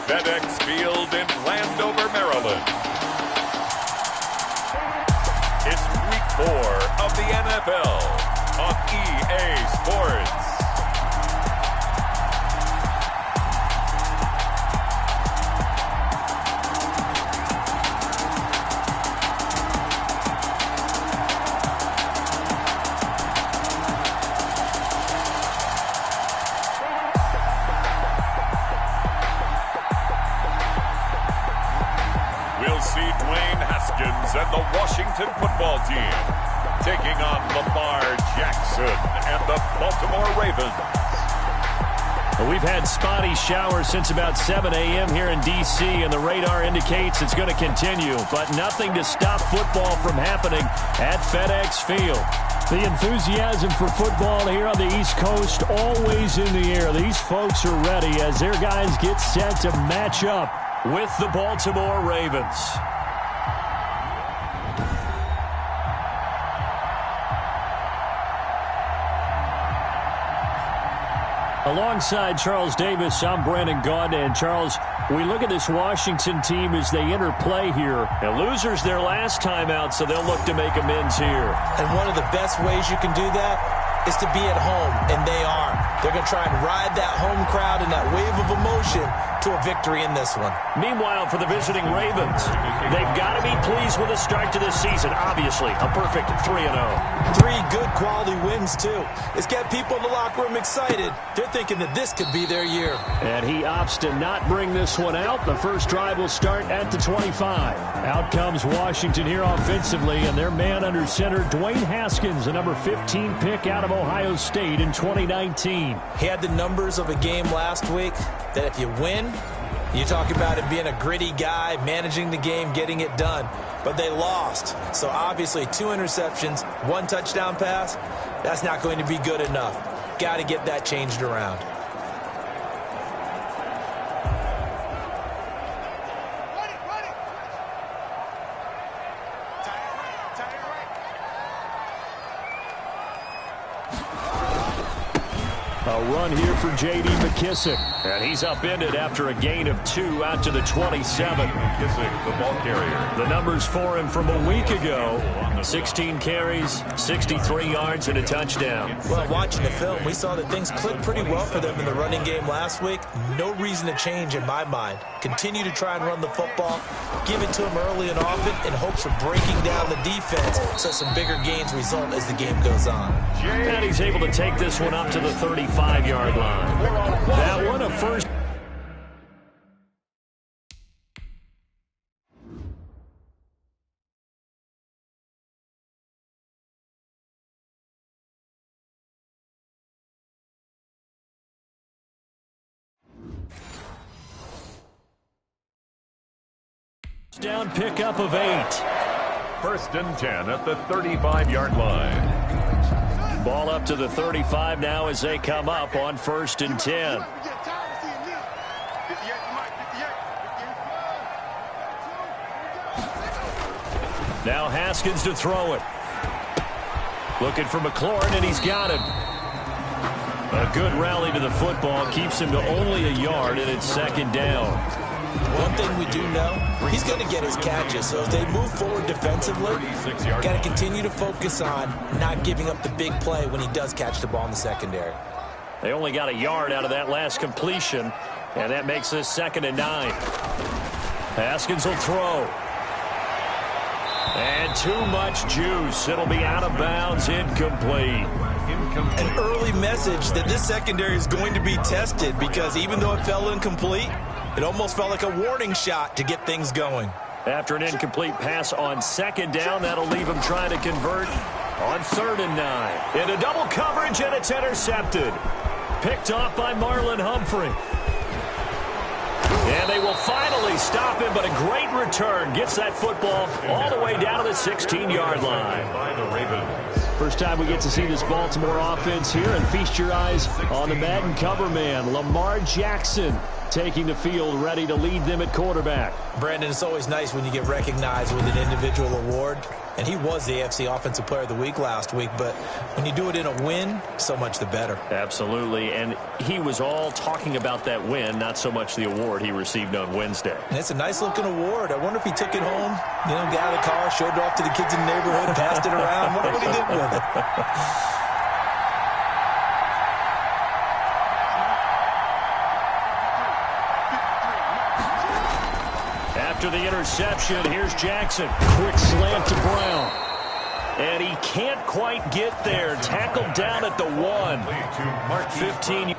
FedEx Field in Landover, Maryland. It's week 4 of the NFL on EA Sports. And the Washington football team taking on Lamar Jackson and the Baltimore Ravens. Well, we've had spotty showers since about 7 a.m. here in D.C., and the radar indicates it's going to continue, but nothing to stop football from happening at FedEx Field. The enthusiasm for football here on the East Coast always in the air. These folks are ready as their guys get set to match up with the Baltimore Ravens. Alongside Charles Davis, I'm Brandon Gaudin. And Charles, we look at this Washington team as they interplay here. And losers their last time out, so they'll look to make amends here. And one of the best ways you can do that is to be at home, and they are. They're going to try and ride that home crowd and that wave of emotion to a victory in this one. Meanwhile, for the visiting Ravens, they've got to be pleased with the start to this season. Obviously, a perfect 3-0. 3 good quality wins, too. It's got people in the locker room excited. They're thinking that this could be their year. And he opts to not bring this one out. The first drive will start at the 25. Out comes Washington here offensively, and their man under center, Dwayne Haskins, the number 15 pick out of Ohio State in 2019. He had the numbers of a game last week that if you win, you talk about him being a gritty guy, managing the game, getting it done. But they lost. So obviously 2 interceptions, 1 touchdown pass, that's not going to be good enough. Got to get that changed around. A run here for J.D. McKissick. And he's upended after a gain of 2 out to the 27. McKissick, the ball carrier. The numbers for him from a week ago. 16 carries, 63 yards, and a touchdown. Well, watching the film, we saw that things clicked pretty well for them in the running game last week. No reason to change in my mind. Continue to try and run the football. Give it to him early and often in hopes of breaking down the defense so some bigger gains result as the game goes on. And he's able to take this one up to the 35-yard line. That one a first. Down pickup of 8. First and 10 at the 35-yard line. Ball up to the 35 now as they come up on 1st and 10. Now Haskins to throw it. Looking for McLaurin, and he's got him. A good rally to the football keeps him to only a yard, and it's 2nd down. One thing we do know, he's going to get his catches. So if they move forward defensively, got to continue to focus on not giving up the big play when he does catch the ball in the secondary. They only got a yard out of that last completion, and that makes this 2nd and 9. Haskins will throw. And too much juice. It'll be out of bounds, incomplete. An early message that this secondary is going to be tested because even though it fell incomplete, it almost felt like a warning shot to get things going. After an incomplete pass on 2nd down, that'll leave him trying to convert on 3rd and 9. Into double coverage, and it's intercepted. Picked off by Marlon Humphrey. And they will finally stop him, but a great return. Gets that football all the way down to the 16-yard line. By the Ravens. First time we get to see this Baltimore offense here, and feast your eyes on the Madden cover man, Lamar Jackson. taking the field, ready to lead them at quarterback. Brandon, it's always nice when you get recognized with an individual award. And he was the AFC Offensive Player of the Week last week. But when you do it in a win, so much the better. Absolutely. And he was all talking about that win, not so much the award he received on Wednesday. And it's a nice-looking award. I wonder if he took it home, got out of the car, showed it off to the kids in the neighborhood, passed it around. Wonder what he did with it. After the interception, here's Jackson. Quick slant to Brown. And he can't quite get there. Tackled down at the 1. Mark 15.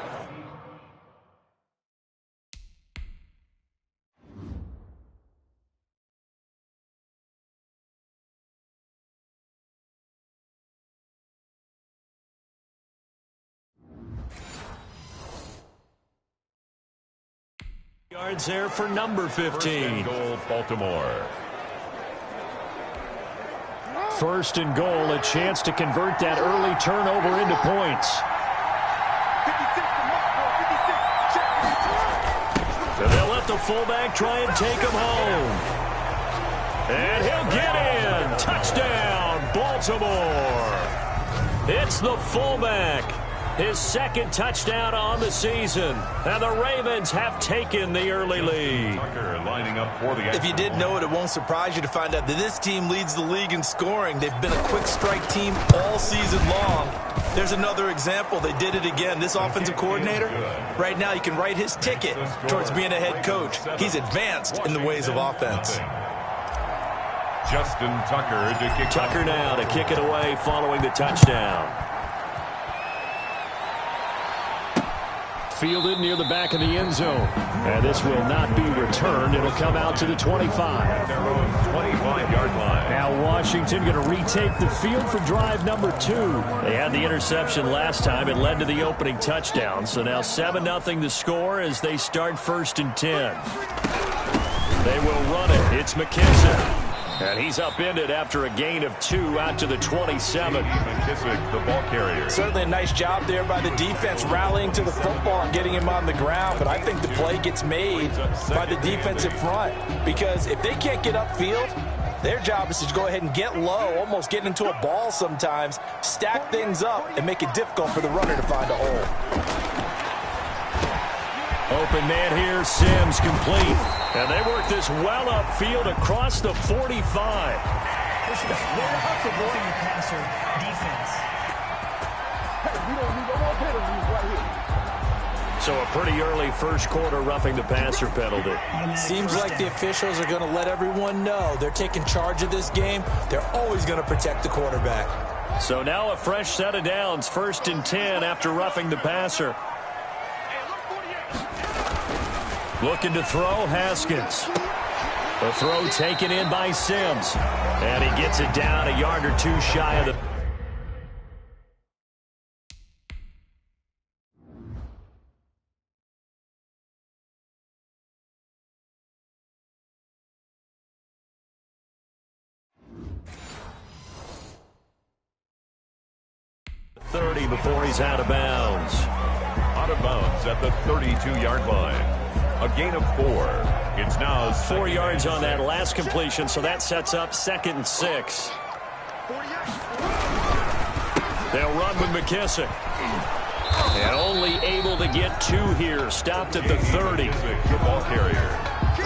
Yards there for number 15. Goal, Baltimore. First and goal, a chance to convert that early turnover into points. So they'll let the fullback try and take him home. And he'll get in. Touchdown, Baltimore. It's the fullback. His second touchdown on the season. And the Ravens have taken the early lead. Lining up for the if you did know it, it won't surprise you to find out that this team leads the league in scoring. They've been a quick strike team all season long. There's another example. They did it again. This offensive coordinator, right now you can write his ticket towards being a head coach. He's advanced in the ways of offense. Justin Tucker to kick. Tucker now to kick it away following the touchdown. Fielded near the back of the end zone. And this will not be returned. It'll come out to the 25. Their own 25-yard line. Now Washington going to retake the field for drive number 2. They had the interception last time. It led to the opening touchdown. So now 7-0 the score as they start 1st and 10. They will run it. It's McKissick. And he's upended after a gain of 2 out to the 27. McKissick, the ball carrier. Certainly a nice job there by the defense rallying to the football and getting him on the ground. But I think the play gets made by the defensive front. Because if they can't get upfield, their job is to go ahead and get low, almost get into a ball sometimes, stack things up, and make it difficult for the runner to find a hole. Open man here, Sims complete. And they work this well upfield across the 45. They're up for boarding the passer defense. Hey, we don't need no more penalties right here. So a pretty early first quarter roughing the passer penalty. Seems like the officials are going to let everyone know they're taking charge of this game. They're always going to protect the quarterback. So now a fresh set of downs, 1st and 10 after roughing the passer. Looking to throw, Haskins. The throw taken in by Sims. And he gets it down a yard or 2 shy of the... ...30 before he's out of bounds. Out of bounds at the 32-yard line. A gain of 4. It's now 4 yards on that last completion, so that sets up 2nd and 6. They'll run with McKissick. And only able to get 2 here. Stopped at the 30. The ball carrier.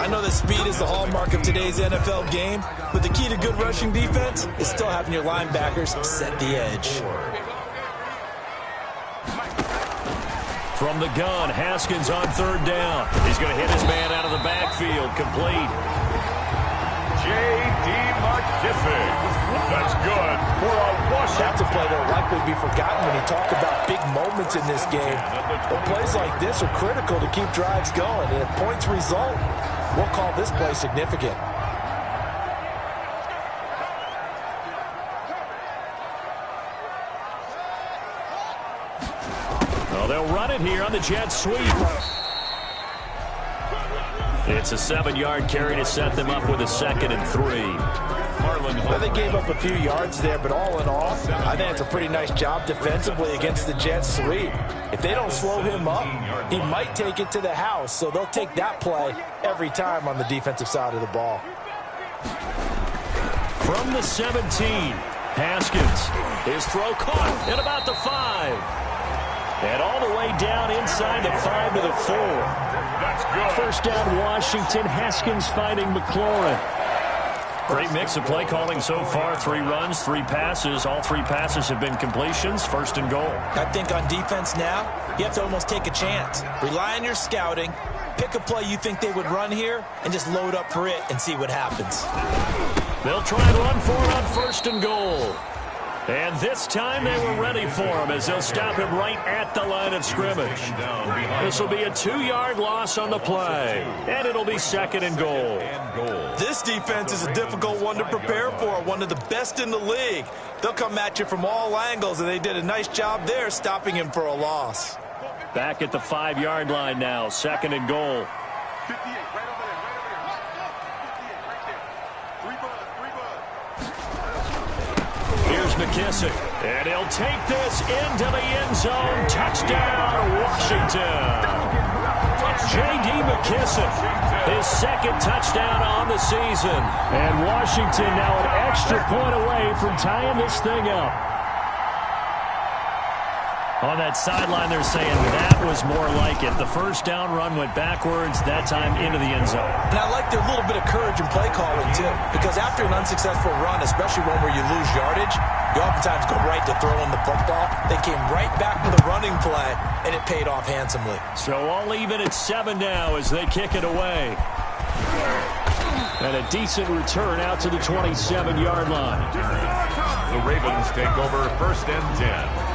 I know that speed is the hallmark of today's NFL game, but the key to good rushing defense is still having your linebackers set the edge. From the gun, Haskins on 3rd down. He's going to hit his man out of the backfield. Complete. J.D. McKissick. That's good for a Washington. That's a play that will likely be forgotten when you talk about big moments in this game. But plays like this are critical to keep drives going. And if points result, we'll call this play significant. They'll run it here on the jet sweep. It's a 7-yard carry to set them up with a 2nd and 3. Well, they gave up a few yards there, but all in all, I think it's a pretty nice job defensively against the Jets sweep. If they don't slow him up, he might take it to the house, so they'll take that play every time on the defensive side of the ball. From the 17, Haskins. His throw caught at about the 5. And all the way down inside the 5 to the 4. That's good. First down, Washington. Haskins finding McLaurin. Great mix of play calling so far. 3 runs, 3 passes. All 3 passes have been completions. First and goal. I think on defense now, you have to almost take a chance. Rely on your scouting. Pick a play you think they would run here and just load up for it and see what happens. They'll try and run for it on first and goal. And this time they were ready for him as they'll stop him right at the line of scrimmage. This will be a 2-yard loss on the play. And it'll be second and goal. This defense is a difficult one to prepare for, one of the best in the league. They'll come at you from all angles, and they did a nice job there stopping him for a loss. Back at the 5-yard line now, second and goal. 58, right over there, right there. 3 bud. Here's McKissick, and he'll take this into the end zone. Touchdown, Washington. J.D. McKissick, his second touchdown on the season. And Washington now an extra point away from tying this thing up. On that sideline, they're saying that was more like it. The first down run went backwards, that time into the end zone. And I like their little bit of courage in play calling, too, because after an unsuccessful run, especially one where you lose yardage, you oftentimes go right to throwing the football. They came right back to the running play, and it paid off handsomely. So all even at 7 now as they kick it away. And a decent return out to the 27-yard line. The Ravens take over first and 10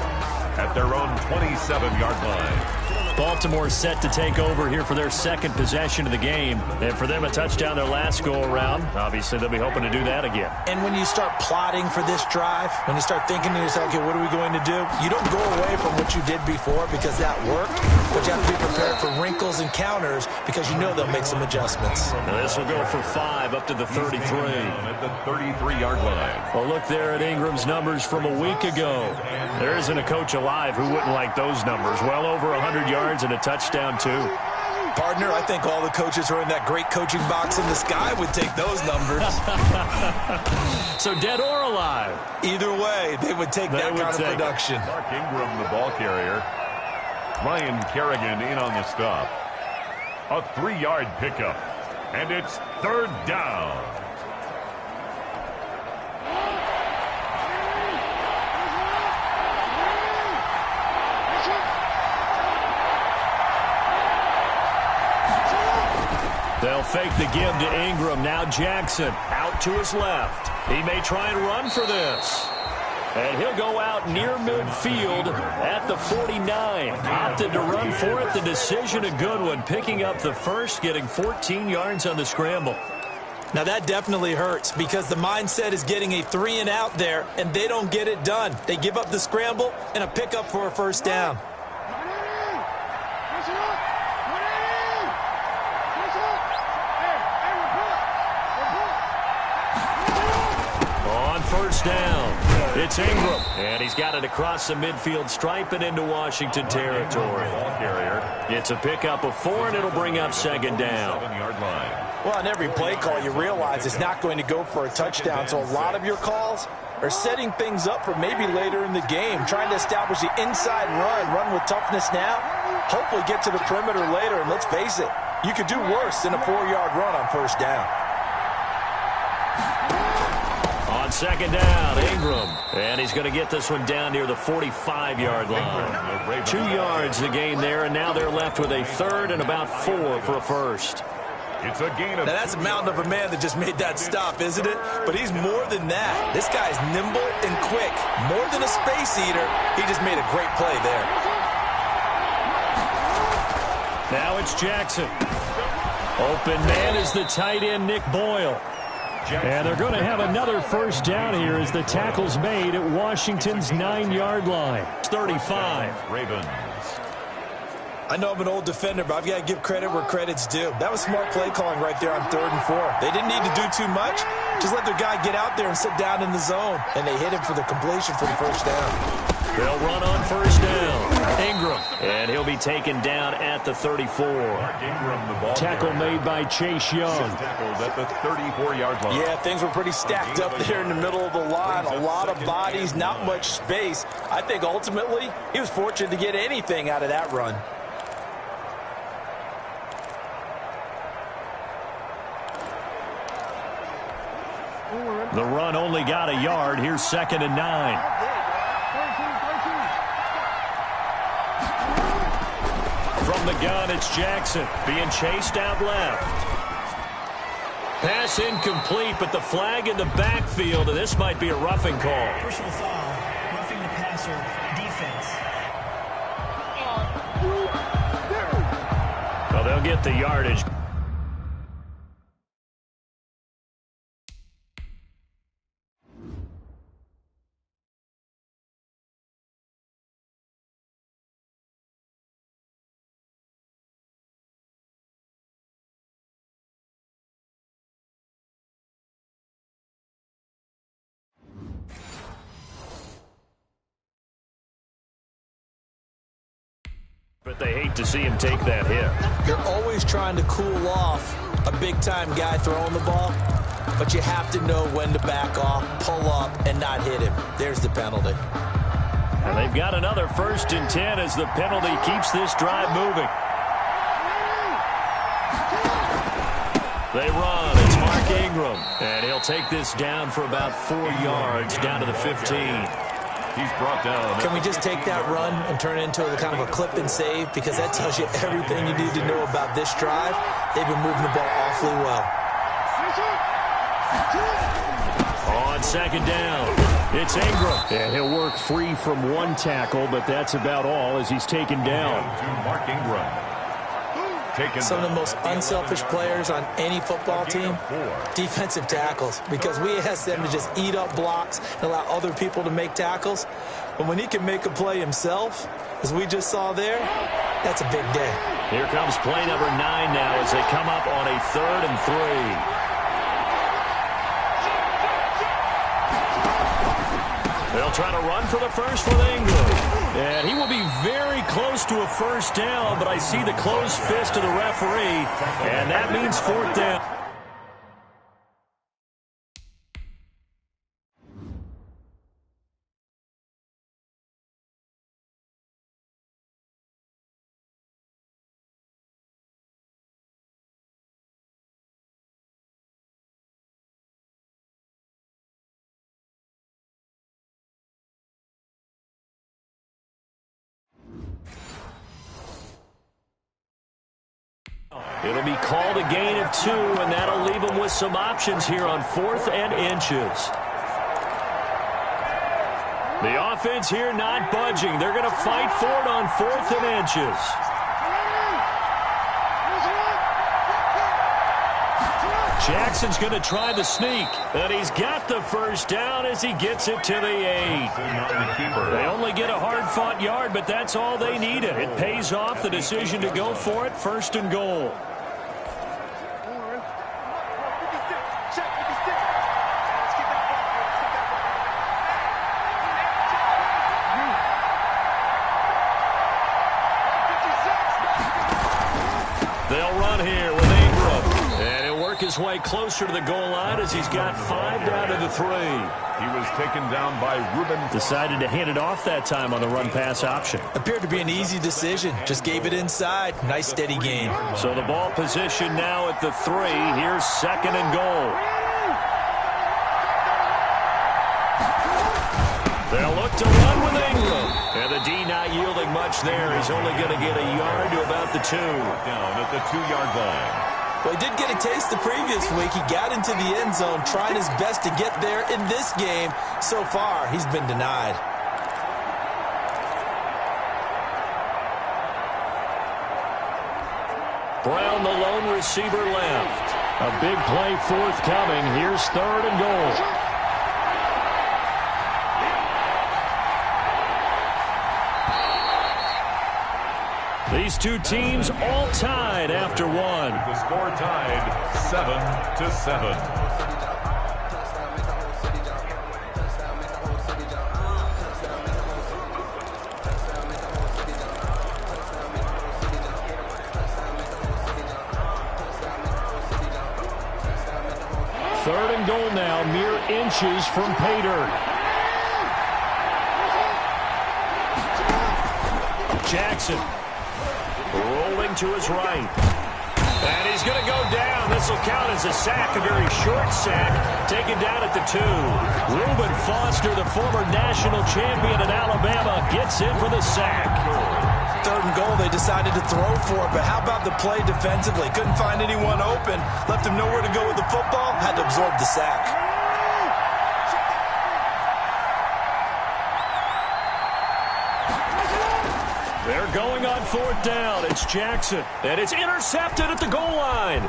at their own 27-yard line. Baltimore set to take over here for their second possession of the game. And for them, a touchdown their last go-around. Obviously, they'll be hoping to do that again. And when you start plotting for this drive, when you start thinking to yourself, okay, what are we going to do? You don't go away from what you did before because that worked, but you have to be prepared for wrinkles and counters because you know they'll make some adjustments. Now this will go for 5 up to the 33. At the 33-yard line. Well, look there at Ingram's numbers from a week ago. There isn't a coach alive who wouldn't like those numbers. Well over 100 yards and a touchdown, too. Partner, I think all the coaches who are in that great coaching box in the sky would take those numbers. So dead or alive? Either way, they would take that kind of production. Mark Ingram, the ball carrier. Ryan Kerrigan in on the stop. A 3-yard pickup. And it's third down. They'll fake the give to Ingram. Now Jackson out to his left. He may try and run for this. And he'll go out near midfield at the 49. Opted to run for it. The decision a good one. Picking up the first, getting 14 yards on the scramble. Now that definitely hurts because the mindset is getting a 3-and-out there, and they don't get it done. They give up the scramble and a pickup for a first down. First down. It's Ingram. And he's got it across the midfield stripe and into Washington territory. It's a pickup of 4, and it'll bring up second down. 7-yard line. Well, on every play call, you realize it's not going to go for a touchdown. So a lot of your calls are setting things up for maybe later in the game, trying to establish the inside run with toughness now, hopefully get to the perimeter later. And let's face it, you could do worse than a 4-yard run on first down. On second down, Ingram. And he's going to get this one down near the 45-yard line. 2 yards the gain there, and now they're left with a third and about 4 for a first. It's a gain of... Now that's a mountain of a man that just made that stop, isn't it? But he's more than that. This guy's nimble and quick. More than a space eater. He just made a great play there. Now it's Jackson. Open man is the tight end, Nick Boyle. And they're going to have another first down here as the tackle's made at Washington's 9-yard line. 35. Ravens. I know I'm an old defender, but I've got to give credit where credit's due. That was smart play calling right there on 3rd and 4. They didn't need to do too much. Just let their guy get out there and sit down in the zone. And they hit him for the completion for the first down. They'll run on 1st down. Ingram. And he'll be taken down at the 34. Ingram, the ball Tackle made by Chase Young. Tackled at the 34-yard line. Yeah, things were pretty stacked up there in the middle of the line. A lot of bodies, not much space. I think ultimately he was fortunate to get anything out of that run. The run only got a yard. Here's 2nd and 9. From the gun, it's Jackson being chased out left. Pass incomplete, but the flag in the backfield, and this might be a roughing call. Personal foul, roughing the passer, defense. Well, they'll get the yardage. But they hate to see him take that hit. You're always trying to cool off a big-time guy throwing the ball, but you have to know when to back off, pull up, and not hit him. There's the penalty. And they've got another 1st and 10 as the penalty keeps this drive moving. They run. It's Mark Ingram. And he'll take this down for about 4 yards down to the 15. He's brought down. Can we just take that run and turn it into a kind of a clip and save? Because that tells you everything you need to know about this drive. They've been moving the ball awfully well. On 2nd down, it's Ingram. And he'll work free from 1 tackle, but that's about all as he's taken down. To Mark Ingram. Some of the most unselfish players on any football team, defensive tackles, because we ask them to just eat up blocks and allow other people to make tackles. But when he can make a play himself, as we just saw there, that's a big day. Here comes play number 9 now as they come up on a 3rd and 3. They'll try to run for the first with Ingram. And he will be very close to a 1st down, but I see the closed fist of the referee, and that means 4th down. It'll be called a gain of 2, and that'll leave them with some options here on 4th and inches. The offense here not budging. They're going to fight for it on 4th and inches. Jackson's going to try the sneak, and he's got the 1st down as he gets it to the 8. They only get a hard-fought yard, but that's all they needed. It pays off, the decision to go for it, 1st and goal. They'll run here with Ingram. And he'll work his way closer to the goal line as he's got 5 down to the 3. He was taken down by Ruben. Decided to hand it off that time on the run-pass option. Appeared to be an easy decision. Just gave it inside. Nice steady gain. So the ball position now at the 3. Here's 2nd and goal. They'll look to run with Ingram. And the D not yielding much there. He's only going to get a yard to about the 2. Down at the 2-yard line. Well, he did get a taste the previous week. He got into the end zone, trying his best to get there in this game. So far, he's been denied. Brown, the lone receiver, left. A big play forthcoming. Here's 3rd and goal. These two teams all tied after one. The score tied 7-7. Third and goal now, mere inches from pay dirt. Jackson rolling to his right. And he's going to go down. This will count as a sack, a very short sack, taken down at the 2. Reuben Foster, the former national champion in Alabama, gets in for the sack. Third and goal, they decided to throw for it, but how about the play defensively? Couldn't find anyone open, left him nowhere to go with the football, had to absorb the sack. They're going on fourth down. It's Jackson, and it's intercepted at the goal line.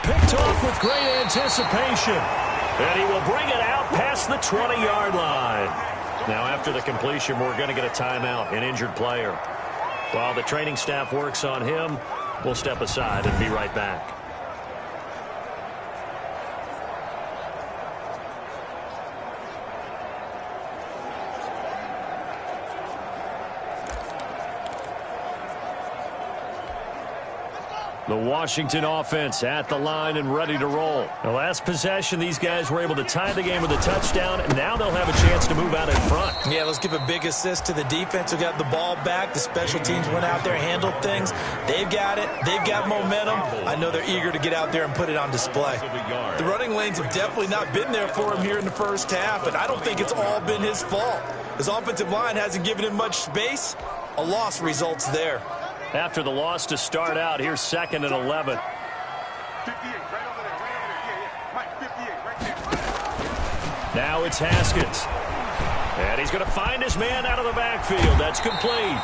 Picked off with great anticipation, and he will bring it out past the 20-yard line. Now, after the completion, we're going to get a timeout, an injured player. While the training staff works on him, we'll step aside and be right back. The Washington offense at the line and ready to roll. The last possession, these guys were able to tie the game with a touchdown, and now they'll have a chance to move out in front. Yeah, let's give a big assist to the defense who got the ball back. The special teams went out there, handled things. They've got it. They've got momentum. I know they're eager to get out there and put it on display. The running lanes have definitely not been there for him here in the first half, and I don't think it's all been his fault. His offensive line hasn't given him much space. A loss results there. After the loss to start out, here's 2nd and 11. 58, right over there, yeah. Mike, 58, right there. Now it's Haskins. And he's going to find his man out of the backfield. That's complete.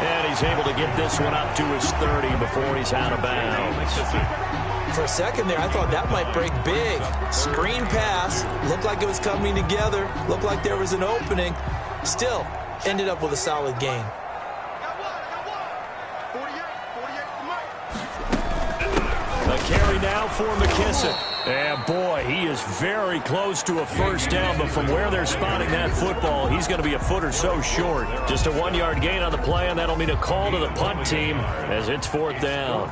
And he's able to get this one up to his 30 before he's out of bounds. For a second there, I thought that might break big. Screen pass. Looked like it was coming together. Looked like there was an opening. Still, ended up with a solid gain. The carry now for McKissick. And boy, he is very close to a first down, but from where they're spotting that football, he's going to be a foot or so short. Just a 1-yard gain on the play, and that'll mean a call to the punt team as it's 4th down.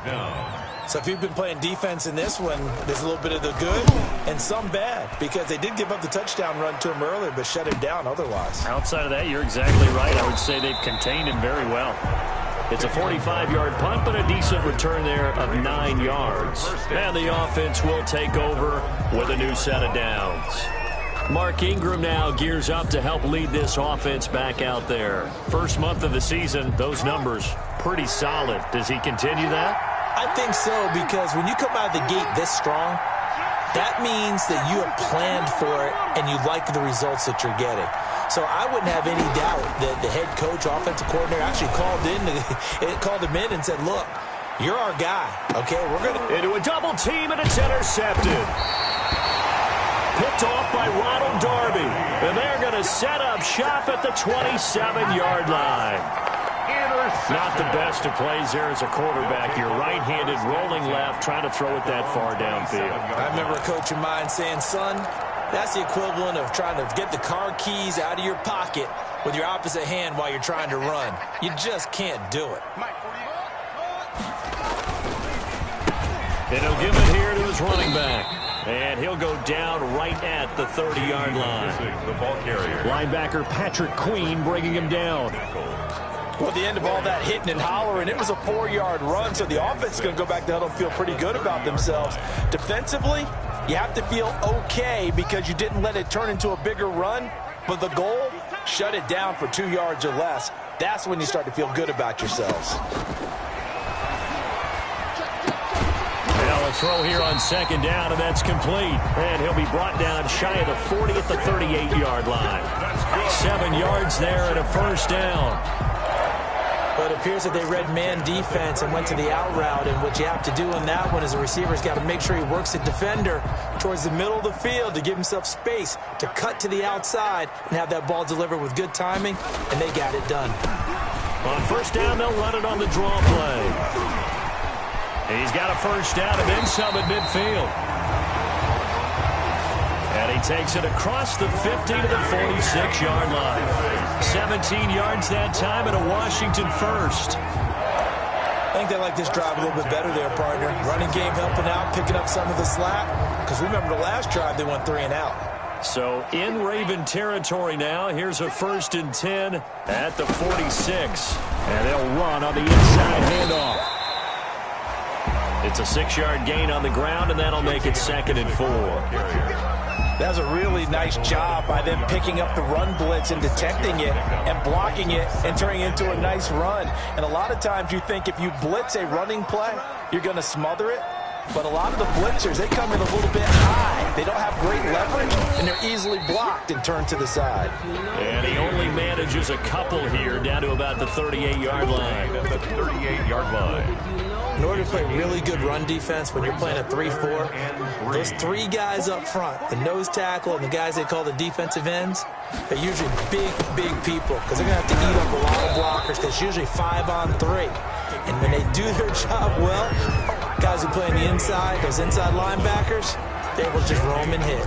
So if you've been playing defense in this one, there's a little bit of the good and some bad, because they did give up the touchdown run to him earlier, but shut him down otherwise. Outside of that, you're exactly right. I would say they've contained him very well. It's a 45-yard punt, but a decent return there of 9 yards. And the offense will take over with a new set of downs. Mark Ingram now gears up to help lead this offense back out there. First month of the season, those numbers pretty solid. Does he continue that? I think so, because when you come out of the gate this strong, that means that you have planned for it and you like the results that you're getting. So I wouldn't have any doubt that the head coach, offensive coordinator, actually called him in and said, look, you're our guy, okay? We're going to... Into a double team, and it's intercepted. Picked off by Ronald Darby. And they're going to set up shop at the 27-yard line. Not the best of plays there as a quarterback. You're right-handed, rolling left, trying to throw it that far downfield. I remember a coach of mine saying, son, that's the equivalent of trying to get the car keys out of your pocket with your opposite hand while you're trying to run. You just can't do it. And he'll give it here to his running back. And he'll go down right at the 30-yard line. The ball carrier. Linebacker Patrick Queen bringing him down. Well, at the end of all that hitting and hollering, it was a 4-yard run, so the offense is going to go back to huddle and feel pretty good about themselves. Defensively, you have to feel okay because you didn't let it turn into a bigger run, but the goal, shut it down for 2 yards or less. That's when you start to feel good about yourselves. Now a throw here on 2nd down, and that's complete. And he'll be brought down shy of the 40 at the 38-yard line. 7 yards there and a first down. But it appears that they read man defense and went to the out route, and what you have to do in that one is a receiver's got to make sure he works the defender towards the middle of the field to give himself space to cut to the outside and have that ball delivered with good timing, and they got it done. On first down, they'll run it on the draw play. He's got a first down and then some at midfield. And he takes it across the 50 to the 46-yard line. 17 yards that time and a Washington first. I think they like this drive a little bit better there, partner. Running game helping out, picking up some of the slack. Because remember the last drive, they went 3 and out. So in Raven territory now. Here's a 1st and 10 at the 46. And they'll run on the inside handoff. It's a 6-yard gain on the ground, and that'll make it 2nd and 4. That was a really nice job by them picking up the run blitz and detecting it and blocking it and turning it into a nice run. And a lot of times you think if you blitz a running play, you're going to smother it. But a lot of the blitzers, they come in a little bit high. They don't have great leverage, and they're easily blocked and turned to the side. And he only manages a couple here down to about the 38-yard line. At the 38-yard line. In order to play really good run defense when you're playing a 3-4, those 3 guys up front, the nose tackle and the guys they call the defensive ends, they're usually big people because they're going to have to eat up a lot of blockers because it's usually 5 on 3. And when they do their job well, guys who play on the inside, those inside linebackers, they will just roam and hit.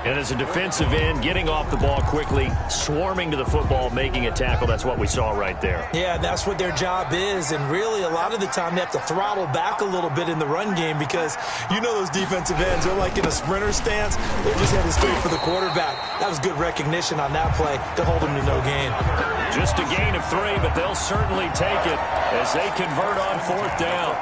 And as a defensive end, getting off the ball quickly, swarming to the football, making a tackle, that's what we saw right there. Yeah, that's what their job is. And really, a lot of the time, they have to throttle back a little bit in the run game because you know those defensive ends, they're like in a sprinter stance. They're just headed straight for the quarterback. That was good recognition on that play to hold them to no gain. Just a gain of 3, but they'll certainly take it as they convert on 4th down.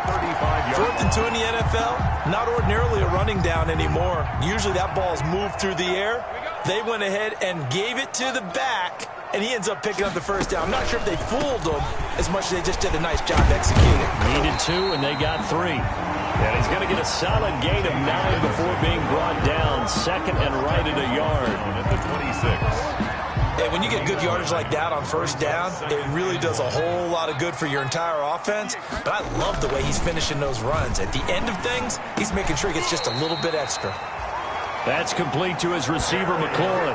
4th and 2 in the NFL, not ordinarily a running down anymore. Usually that ball's moved through the air. They went ahead and gave it to the back, and he ends up picking up the first down. I'm not sure if they fooled him as much as they just did a nice job executing. Needed 2, and they got 3. And he's going to get a solid gain of 9 before being brought down. 2nd and right at a yard. At the 26. And when you get good yardage like that on first down, it really does a whole lot of good for your entire offense. But I love the way he's finishing those runs. At the end of things, he's making sure he gets just a little bit extra. That's complete to his receiver, McLaurin.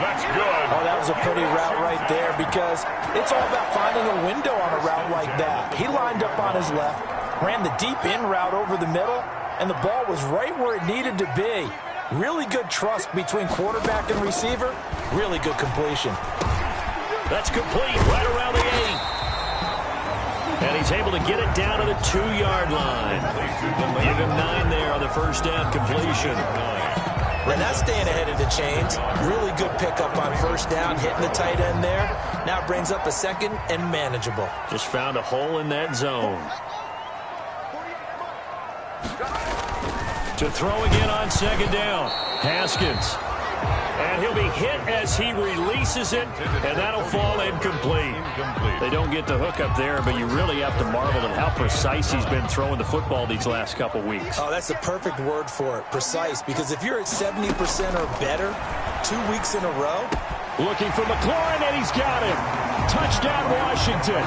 That's good. Oh, that was a pretty route right there because it's all about finding a window on a route like that. He lined up on his left, ran the deep in route over the middle, and the ball was right where it needed to be. Really good trust between quarterback and receiver. Really good completion. That's complete right around the 8. And he's able to get it down to the 2-yard line. Give him 9 there on the first down completion. And that's staying ahead of the chains. Really good pickup on first down, hitting the tight end there. Now it brings up a 2nd and manageable. Just found a hole in that zone. To throw again on 2nd down. Haskins. And he'll be hit as he releases it, and that'll fall incomplete. They don't get the hook up there, but you really have to marvel at how precise he's been throwing the football these last couple weeks. Oh, that's the perfect word for it, precise, because if you're at 70% or better 2 weeks in a row. Looking for McLaurin, and he's got him. Touchdown, Washington.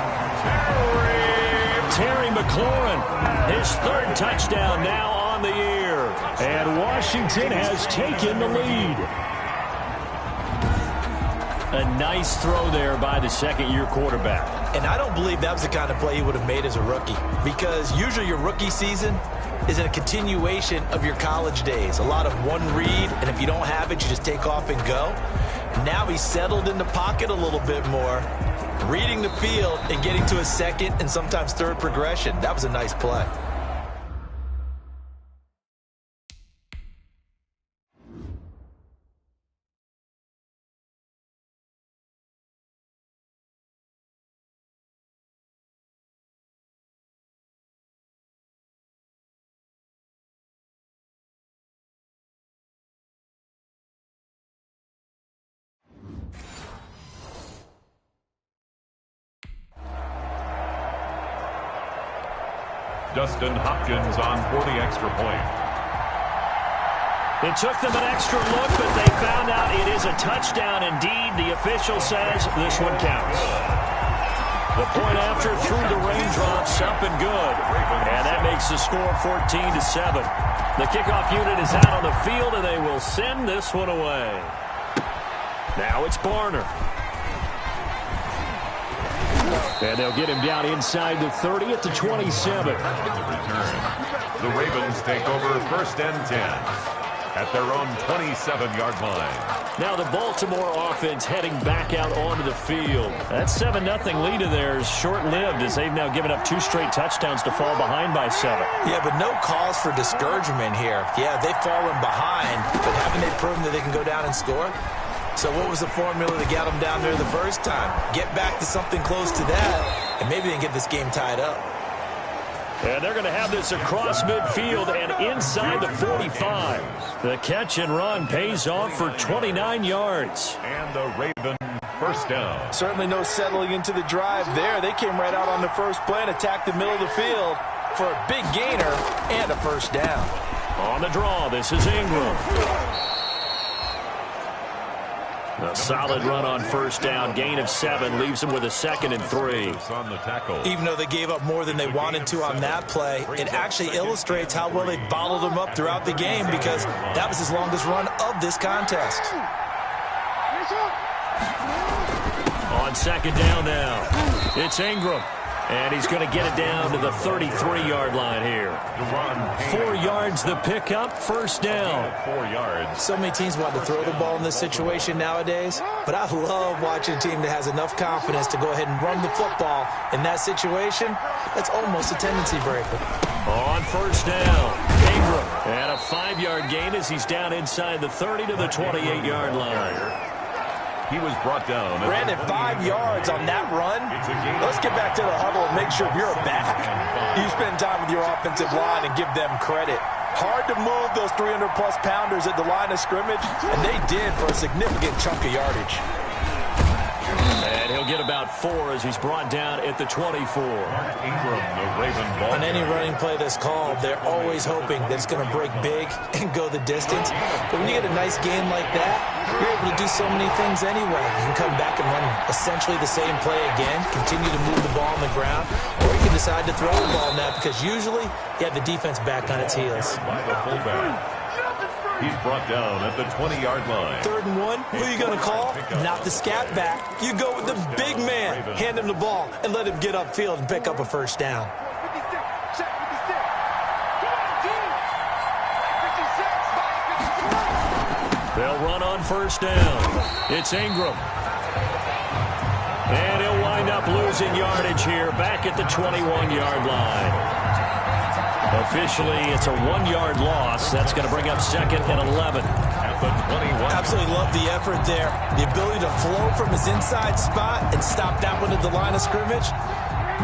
Terry McLaurin, his 3rd touchdown now on the year. And Washington has taken the lead. A nice throw there by the 2nd-year quarterback. And I don't believe that was the kind of play he would have made as a rookie, because usually your rookie season is a continuation of your college days. A lot of one read, and if you don't have it, you just take off and go. Now he's settled in the pocket a little bit more, reading the field and getting to a 2nd and sometimes 3rd progression. That was a nice play. Dustin Hopkins on for the extra point. It took them an extra look, but they found out it is a touchdown indeed. The official says this one counts. The point after through the raindrops, up and good. And that makes the score 14-7. The kickoff unit is out on the field, and they will send this one away. Now it's Barner. And they'll get him down inside the 30 at the 27. In the return, the Ravens take over 1st and 10 at their own 27-yard line. Now the Baltimore offense heading back out onto the field. That 7-0 lead of theirs short-lived as they've now given up 2 straight touchdowns to fall behind by 7. Yeah, but no cause for discouragement here. Yeah, they've fallen behind, but haven't they proven that they can go down and score? So what was the formula to get them down there the first time? Get back to something close to that, and maybe they can get this game tied up. And they're going to have this across midfield and inside the 45. The catch and run pays off for 29 yards. And the Raven 1st down. Certainly no settling into the drive there. They came right out on the first play and attacked the middle of the field for a big gainer and a 1st down. On the draw, this is Ingram. A solid run on 1st down. Gain of 7 leaves them with a 2nd and 3. On the tackle. Even though they gave up more than they wanted to on that play, it actually illustrates how well they bottled them up throughout the game because that was his longest run of this contest. On 2nd down now, it's Ingram. And he's going to get it down to the 33-yard line here. 4 yards the pickup, 1st down. 4 yards. So many teams want to throw the ball in this situation nowadays, but I love watching a team that has enough confidence to go ahead and run the football in that situation. That's almost a tendency breaker. On 1st down, Ingram. And a 5-yard gain as he's down inside the 30 to the 28-yard line. He was brought down. Brandon, 5 yards on that run. Let's get back to the huddle and make sure if you're a back, you spend time with your offensive line and give them credit. Hard to move those 300-plus pounders at the line of scrimmage, and they did for a significant chunk of yardage. And he'll get about 4 as he's brought down at the 24. Ingram, the Raven ball. On any running play that's called, they're always hoping that it's going to break big and go the distance. But when you get a nice gain like that, you're able to do so many things anyway. You can come back and run essentially the same play again, continue to move the ball on the ground, or you can decide to throw the ball now because usually you have the defense back on its heels. By the fullback. He's brought down at the 20-yard line. 3rd and 1, who are you going to call? Not the scat back. You go with the big man. Hand him the ball and let him get upfield and pick up a 1st down. They'll run on 1st down. It's Ingram. And he'll wind up losing yardage here back at the 21-yard line. Officially, it's a 1-yard loss. That's going to bring up 2nd and 11. At the 21. Absolutely love the effort there. The ability to flow from his inside spot and stop that one at the line of scrimmage.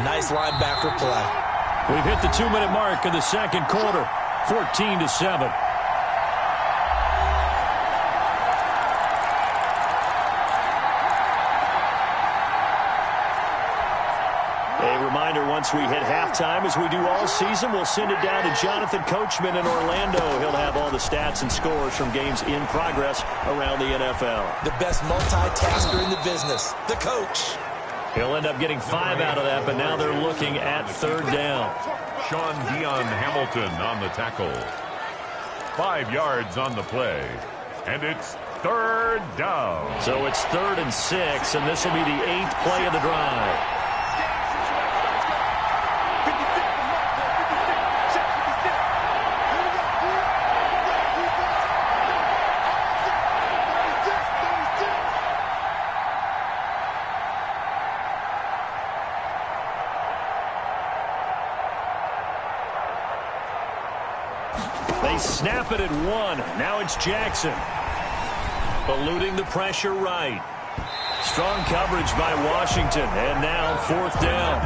Nice linebacker play. We've hit the 2-minute mark of the 2nd quarter. 14-7. Once we hit halftime, as we do all season, we'll send it down to Jonathan Coachman in Orlando. He'll have all the stats and scores from games in progress around the NFL. The best multitasker in the business, the coach. He'll end up getting 5 out of that, but now they're looking at 3rd down. Sean Dion Hamilton on the tackle. 5 yards on the play, and it's 3rd down. So it's 3rd and 6, and this will be the 8th play of the drive. They snap it at 1. Now it's Jackson. Eluding the pressure right. Strong coverage by Washington. And now 4th down.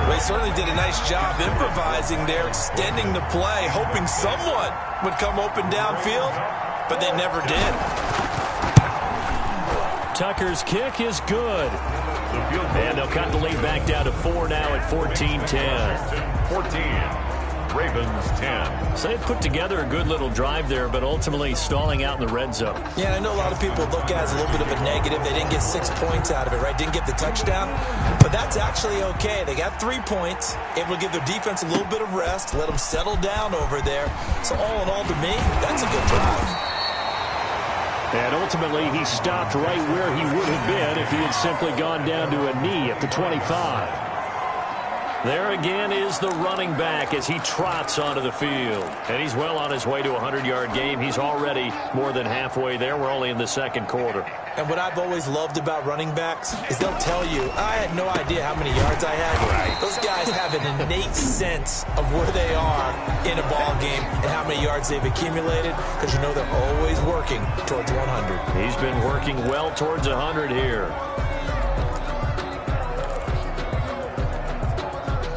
They certainly did a nice job improvising there, extending the play, hoping someone would come open downfield, but they never did. Tucker's kick is good. And they'll cut the lead back down to 4 now at 14-10. 14. Ravens 10. So they put together a good little drive there, but ultimately stalling out in the red zone. Yeah, I know a lot of people look at it as a little bit of a negative. They didn't get 6 points out of it, right? Didn't get the touchdown. But that's actually okay. They got 3 points, able to give their defense a little bit of rest, let them settle down over there. So all in all, to me, that's a good drive. And ultimately, he stopped right where he would have been if he had simply gone down to a knee at the 25. There again is the running back as he trots onto the field. And he's well on his way to a 100-yard game. He's already more than halfway there. We're only in the second quarter. And what I've always loved about running backs is they'll tell you, I had no idea how many yards I had. Right. Those guys have an innate sense of where they are in a ball game and how many yards they've accumulated, because you know they're always working towards 100. He's been working well towards 100 here.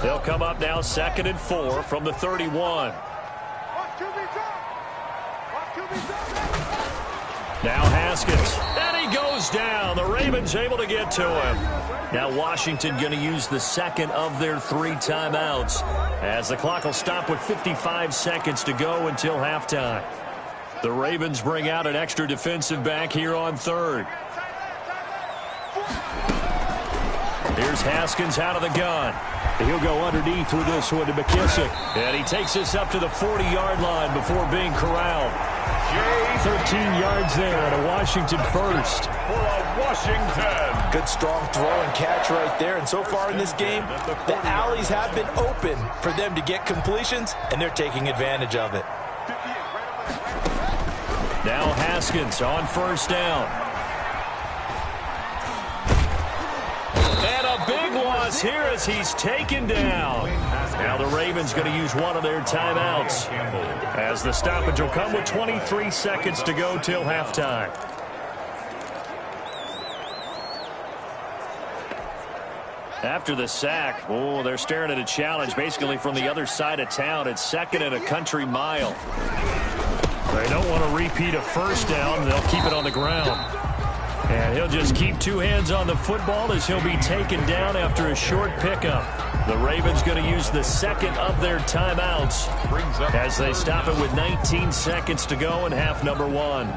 They'll come up now 2nd and 4 from the 31. Now Haskins. And he goes down. The Ravens able to get to him. Now Washington going to use the second of their 3 timeouts as the clock will stop with 55 seconds to go until halftime. The Ravens bring out an extra defensive back here on 3rd. Here's Haskins out of the gun. He'll go underneath with this one to McKissick. And he takes this up to the 40-yard line before being corralled. 13 yards there and a Washington first. For a Washington. Good strong throw and catch right there. And so far in this game, the alleys have been open for them to get completions, and they're taking advantage of it. Now Haskins on 1st down. And a big loss here as he's taken down. Now the Ravens going to use one of their timeouts as the stoppage will come with 23 seconds to go till halftime. After the sack, they're staring at a challenge basically from the other side of town. It's 2nd and a country mile. They don't want to repeat a 1st down. They'll keep it on the ground. And he'll just keep 2 hands on the football as he'll be taken down after a short pickup. The Ravens going to use the second of their timeouts as they stop it with 19 seconds to go in half number 1.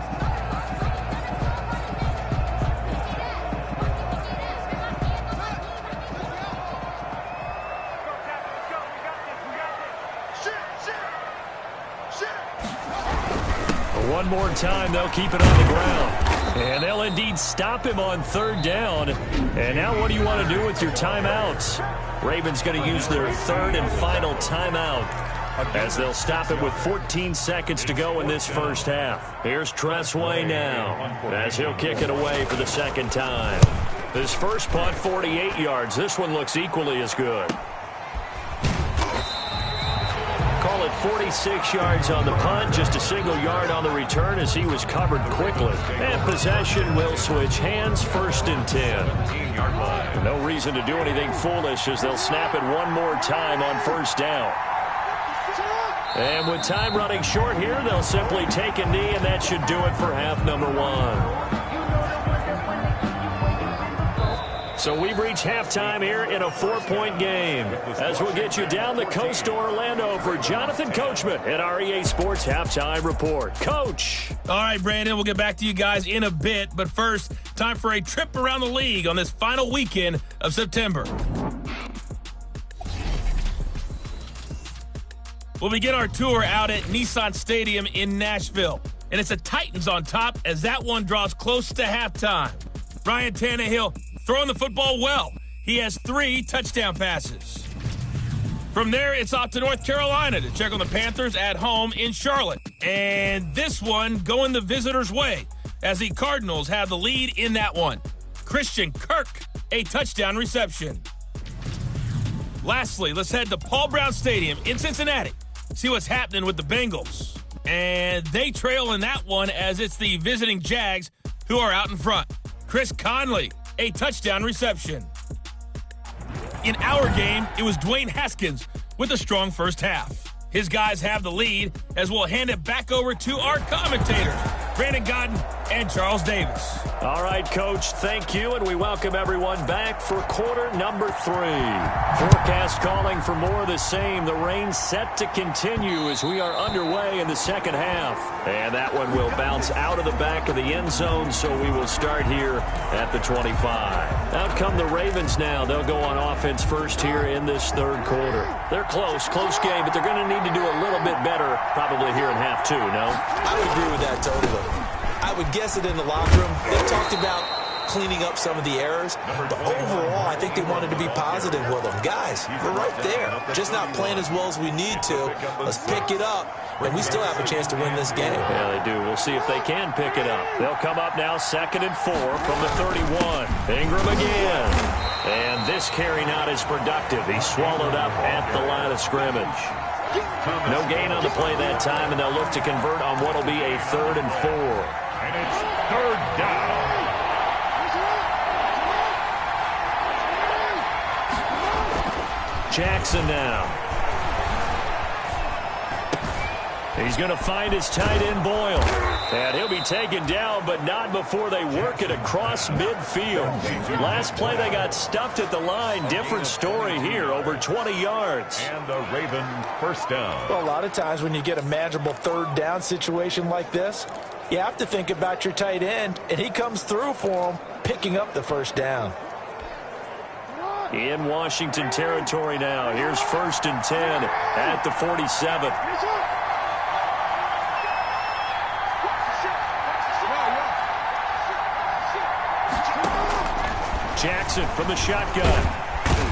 One more time, they'll keep it on the ground. And they'll indeed stop him on 3rd down. And now what do you want to do with your timeouts? Ravens going to use their 3rd and final timeout as they'll stop it with 14 seconds to go in this first half. Here's Tressway now as he'll kick it away for the 2nd time. His first punt, 48 yards. This one looks equally as good. Call it 46 yards on the punt, just a single yard on the return as he was covered quickly. And possession will switch hands, 1st and 10. No reason to do anything foolish as they'll snap it one more time on 1st down. And with time running short here, they'll simply take a knee, and that should do it for half number 1. So we've reached halftime here in a 4-point game. As we'll get you down the coast to Orlando for Jonathan Coachman at our EA Sports Halftime Report. Coach. All right, Brandon, we'll get back to you guys in a bit. But first, time for a trip around the league on this final weekend of September. We'll begin our tour out at Nissan Stadium in Nashville. And it's the Titans on top as that one draws close to halftime. Ryan Tannehill throwing the football well. He has 3 touchdown passes. From there, it's off to North Carolina to check on the Panthers at home in Charlotte. And this one going the visitors' way as the Cardinals have the lead in that one. Christian Kirk, a touchdown reception. Lastly, let's head to Paul Brown Stadium in Cincinnati. See what's happening with the Bengals. And they trail in that one as it's the visiting Jags who are out in front. Chris Conley, a touchdown reception. In our game, it was Dwayne Haskins with a strong first half. His guys have the lead as we'll hand it back over to our commentators, Brandon Godden and Charles Davis. All right, Coach, thank you, and we welcome everyone back for quarter number 3. Forecast calling for more of the same. The rain set to continue as we are underway in the second half. And that one will bounce out of the back of the end zone, so we will start here at the 25. Out come the Ravens now. They'll go on offense first here in this third quarter. They're close game, but they're going to need to do a little bit better probably here in half 2, no? I would agree with that totally. I would guess it in the locker room. They talked about cleaning up some of the errors. But overall, I think they wanted to be positive with them. Guys, we're right there. Just not playing as well as we need to. Let's pick it up, and we still have a chance to win this game. Yeah, they do. We'll see if they can pick it up. They'll come up now 2nd and 4 from the 31. Ingram again. And this carry not as productive. He's swallowed up at the line of scrimmage. No gain on the play that time, and they'll look to convert on what will be a 3rd and 4. And it's 3rd down. Jackson now. He's going to find his tight end Boyle. And he'll be taken down, but not before they work it across midfield. Last play, they got stuffed at the line. Different story here, over 20 yards. And the Raven 1st down. Well, a lot of times when you get a manageable 3rd down situation like this, you have to think about your tight end, and he comes through for him, picking up the 1st down. In Washington territory now. Here's 1st and 10 at the 47. Jackson from the shotgun.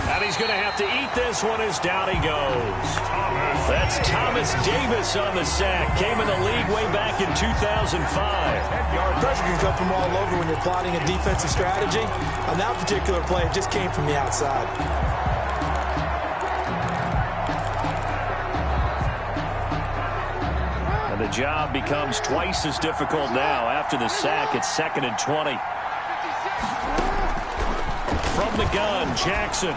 And he's going to have to eat this one as down he goes. That's Thomas Davis on the sack. Came in the league way back in 2005. Pressure can come from all over when you're plotting a defensive strategy. On that particular play, it just came from the outside. And the job becomes twice as difficult now. After the sack, it's 2nd and 20. From the gun, Jackson.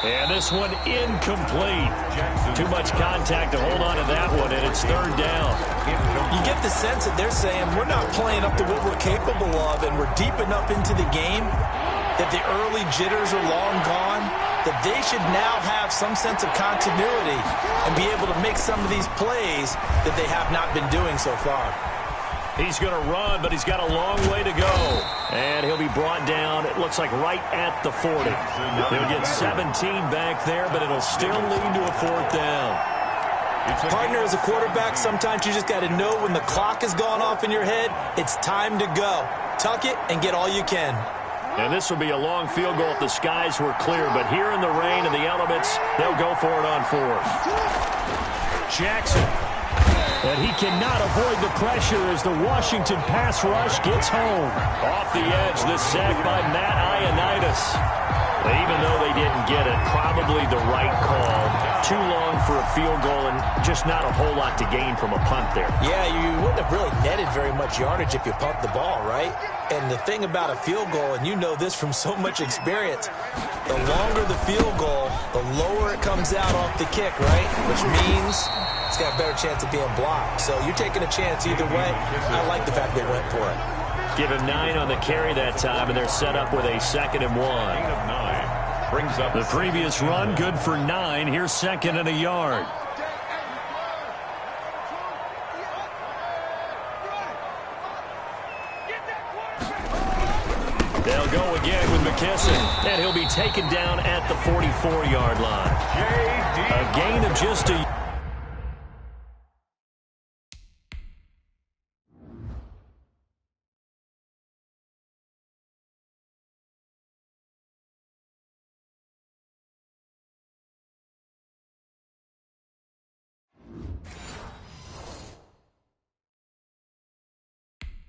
And this one incomplete. Too much contact to hold on to that one, and it's 3rd down. You get the sense that they're saying we're not playing up to what we're capable of, and we're deep enough into the game that the early jitters are long gone, that they should now have some sense of continuity and be able to make some of these plays that they have not been doing so far. He's going to run, but he's got a long way to go. And he'll be brought down, it looks like, right at the 40. He'll get 17 back there, but it'll still lead to a 4th down. Partner, as a quarterback, sometimes you just got to know when the clock has gone off in your head, it's time to go. Tuck it and get all you can. And this will be a long field goal if the skies were clear. But here in the rain and the elements, they'll go for it on 4th. Jackson. And he cannot avoid the pressure as the Washington pass rush gets home. Off the edge, the sack by Matt Ioannidis. Even though they didn't get it, probably the right call. Too long for a field goal and just not a whole lot to gain from a punt there. Yeah, you wouldn't have really netted very much yardage if you pumped the ball, right? And the thing about a field goal, and you know this from so much experience, the longer the field goal, the lower it comes out off the kick, right? Which means it's got a better chance of being blocked. So you're taking a chance either way. I like the fact they went for it. Give him 9 on the carry that time, and they're set up with a 2nd and 1. 8 of 9 brings up the previous run, good for 9. Here's 2nd and a yard. They'll go again with McKesson, and he'll be taken down at the 44-yard line. A gain of just a...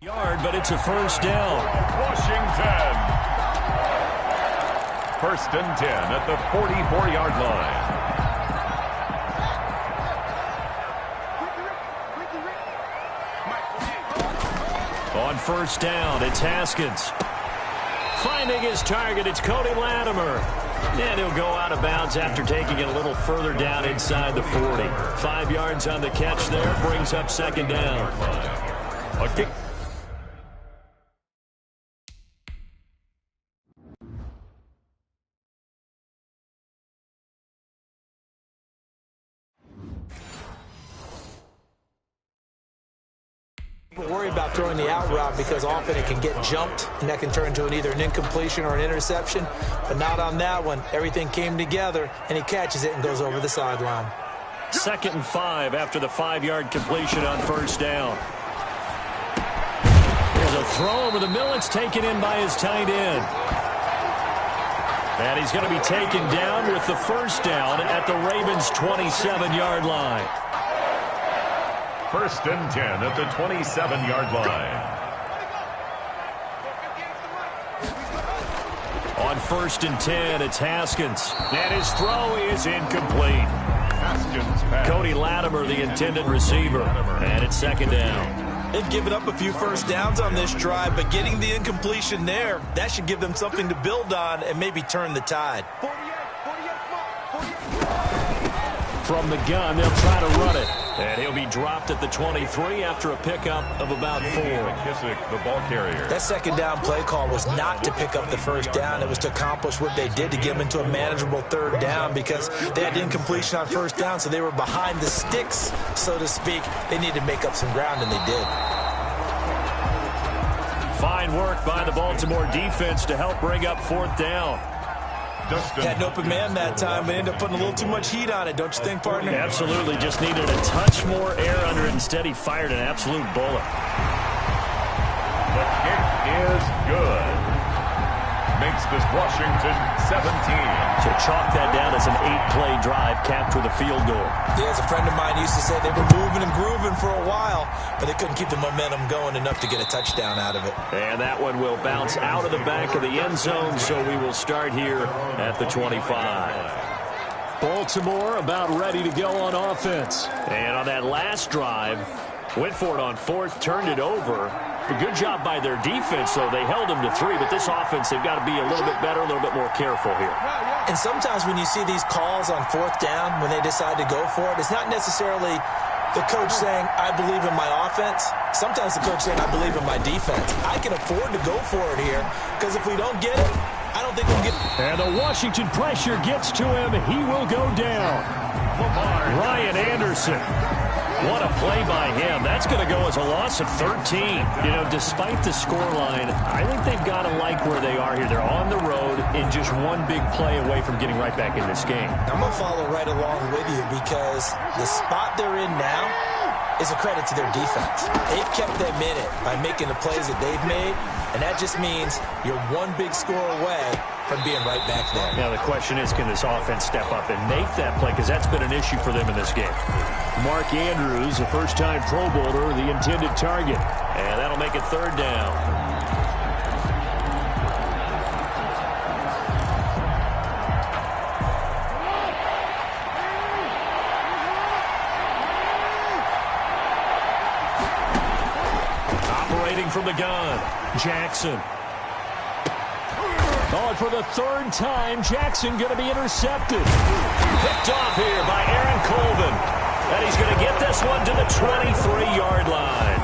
yard, but it's a 1st down. Washington. 1st and 10 at the 44-yard line. On 1st down, it's Haskins. Finding his target, it's Cody Latimer. And he'll go out of bounds after taking it a little further down inside the 40. 5 yards on the catch there, brings up 2nd down. A kick. Worry about throwing the out route because often it can get jumped and that can turn into either an incompletion or an interception. But not on that one. Everything came together and he catches it and goes over the sideline. 2nd and 5 after the 5-yard completion on 1st down. Here's a throw over the middle. It's taken in by his tight end. And he's going to be taken down with the first down at the Ravens' 27-yard line. 1st and 10 at the 27-yard line. On 1st and 10, it's Haskins. And his throw is incomplete. Haskins pass. Cody Latimer, the intended receiver. And it's 2nd down. They've given up a few first downs on this drive, but getting the incompletion there, that should give them something to build on and maybe turn the tide. From the gun, they'll try to run it. And he'll be dropped at the 23 after a pickup of about 4. McKissick, the ball carrier. That 2nd down play call was not to pick up the first down. It was to accomplish what they did to get them into a manageable 3rd down because they had incompletion on 1st down, so they were behind the sticks, so to speak. They needed to make up some ground, and they did. Fine work by the Baltimore defense to help bring up 4th down. Had an open man that time, but ended up putting a little too much heat on it, don't you think, partner? Absolutely. Just needed a touch more air under it. Instead, he fired an absolute bullet. The kick is good. Makes this Washington 17. So chalk that down as an 8-play drive capped with a field goal. Yeah, as a friend of mine used to say, they were moving and grooving for a while, but they couldn't keep the momentum going enough to get a touchdown out of it. And that one will bounce out of the back of the end zone, so we will start here at the 25. Baltimore about ready to go on offense. And on that last drive, went for it on 4th, turned it over. A good job by their defense, though. They held them to 3, but this offense, they've got to be a little bit better, a little bit more careful here. And sometimes when you see these calls on 4th down, when they decide to go for it, it's not necessarily the coach saying, I believe in my offense. Sometimes the coach saying, I believe in my defense. I can afford to go for it here, because if we don't get it, I don't think we'll get it. And the Washington pressure gets to him. He will go down. Ryan Anderson. What a play by him. That's going to go as a loss of 13. You know, despite the scoreline, I think they've got to like where they are here. They're on the road and just one big play away from getting right back in this game. I'm going to follow right along with you because the spot they're in now is a credit to their defense. They've kept them in it by making the plays that they've made, and that just means you're one big score away from being right back there. Now the question is, can this offense step up and make that play? Because that's been an issue for them in this game. Mark Andrews, a first-time Pro Bowler, the intended target. And that'll make it 3rd down. Operating from the gun, Jackson. Oh, and for the 3rd time, Jackson going to be intercepted. Picked off here by Aaron Colvin. And he's going to get this one to the 23-yard line.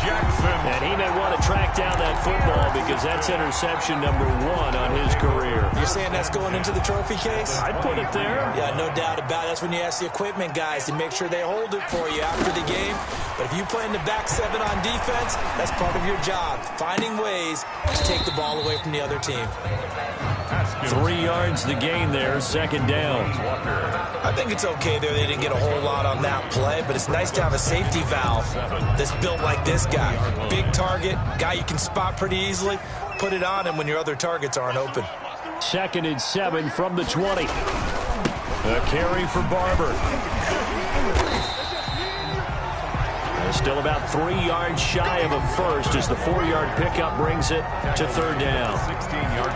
Jackson. And he may want to track down that football because that's interception number 1 on his career. You're saying that's going into the trophy case? I'd put it there. Yeah, no doubt about it. That's when you ask the equipment guys to make sure they hold it for you after the game. But if you play in the back 7 on defense, that's part of your job. Finding ways to take the ball away from the other team. 3 yards the gain there, 2nd down. I think it's okay there. They didn't get a whole lot on that play, but it's nice to have a safety valve that's built like this guy. Big target, guy you can spot pretty easily. Put it on him when your other targets aren't open. 2nd and 7 from the 20. A carry for Barber. Still about 3 yards shy of a first as the 4-yard pickup brings it to 3rd down.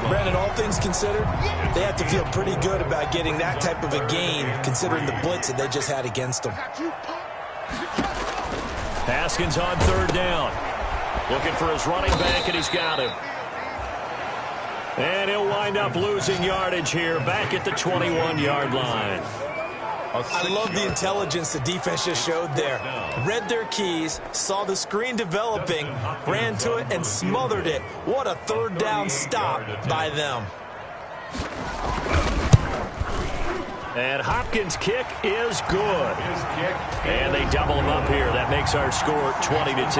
Brandon, all things considered, they have to feel pretty good about getting that type of a gain considering the blitz that they just had against them. Haskins on 3rd down. Looking for his running back, and he's got him. And he'll wind up losing yardage here back at the 21-yard line. I love the intelligence the defense just showed there. Read their keys, saw the screen developing, ran to it, and smothered it. What a 3rd down stop by them. And Hopkins' kick is good. His kick. And they double him up here. That makes our score 20-10. 20.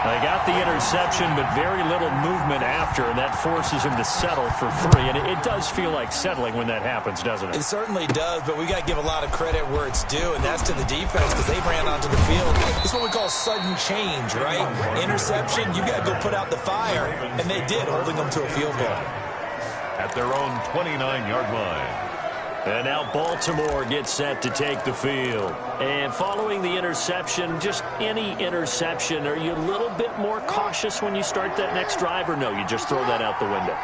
They got the interception, but very little movement after, and that forces him to settle for 3. And it does feel like settling when that happens, doesn't it? It certainly does, but we got to give a lot of credit where it's due, and that's to the defense because they ran onto the field. It's what we call sudden change, right? Interception, you got to go put out the fire, and they did, holding them to a field goal. At their own 29-yard line. And now Baltimore gets set to take the field. And following the interception, just any interception, are you a little bit more cautious when you start that next drive, or no, you just throw that out the window?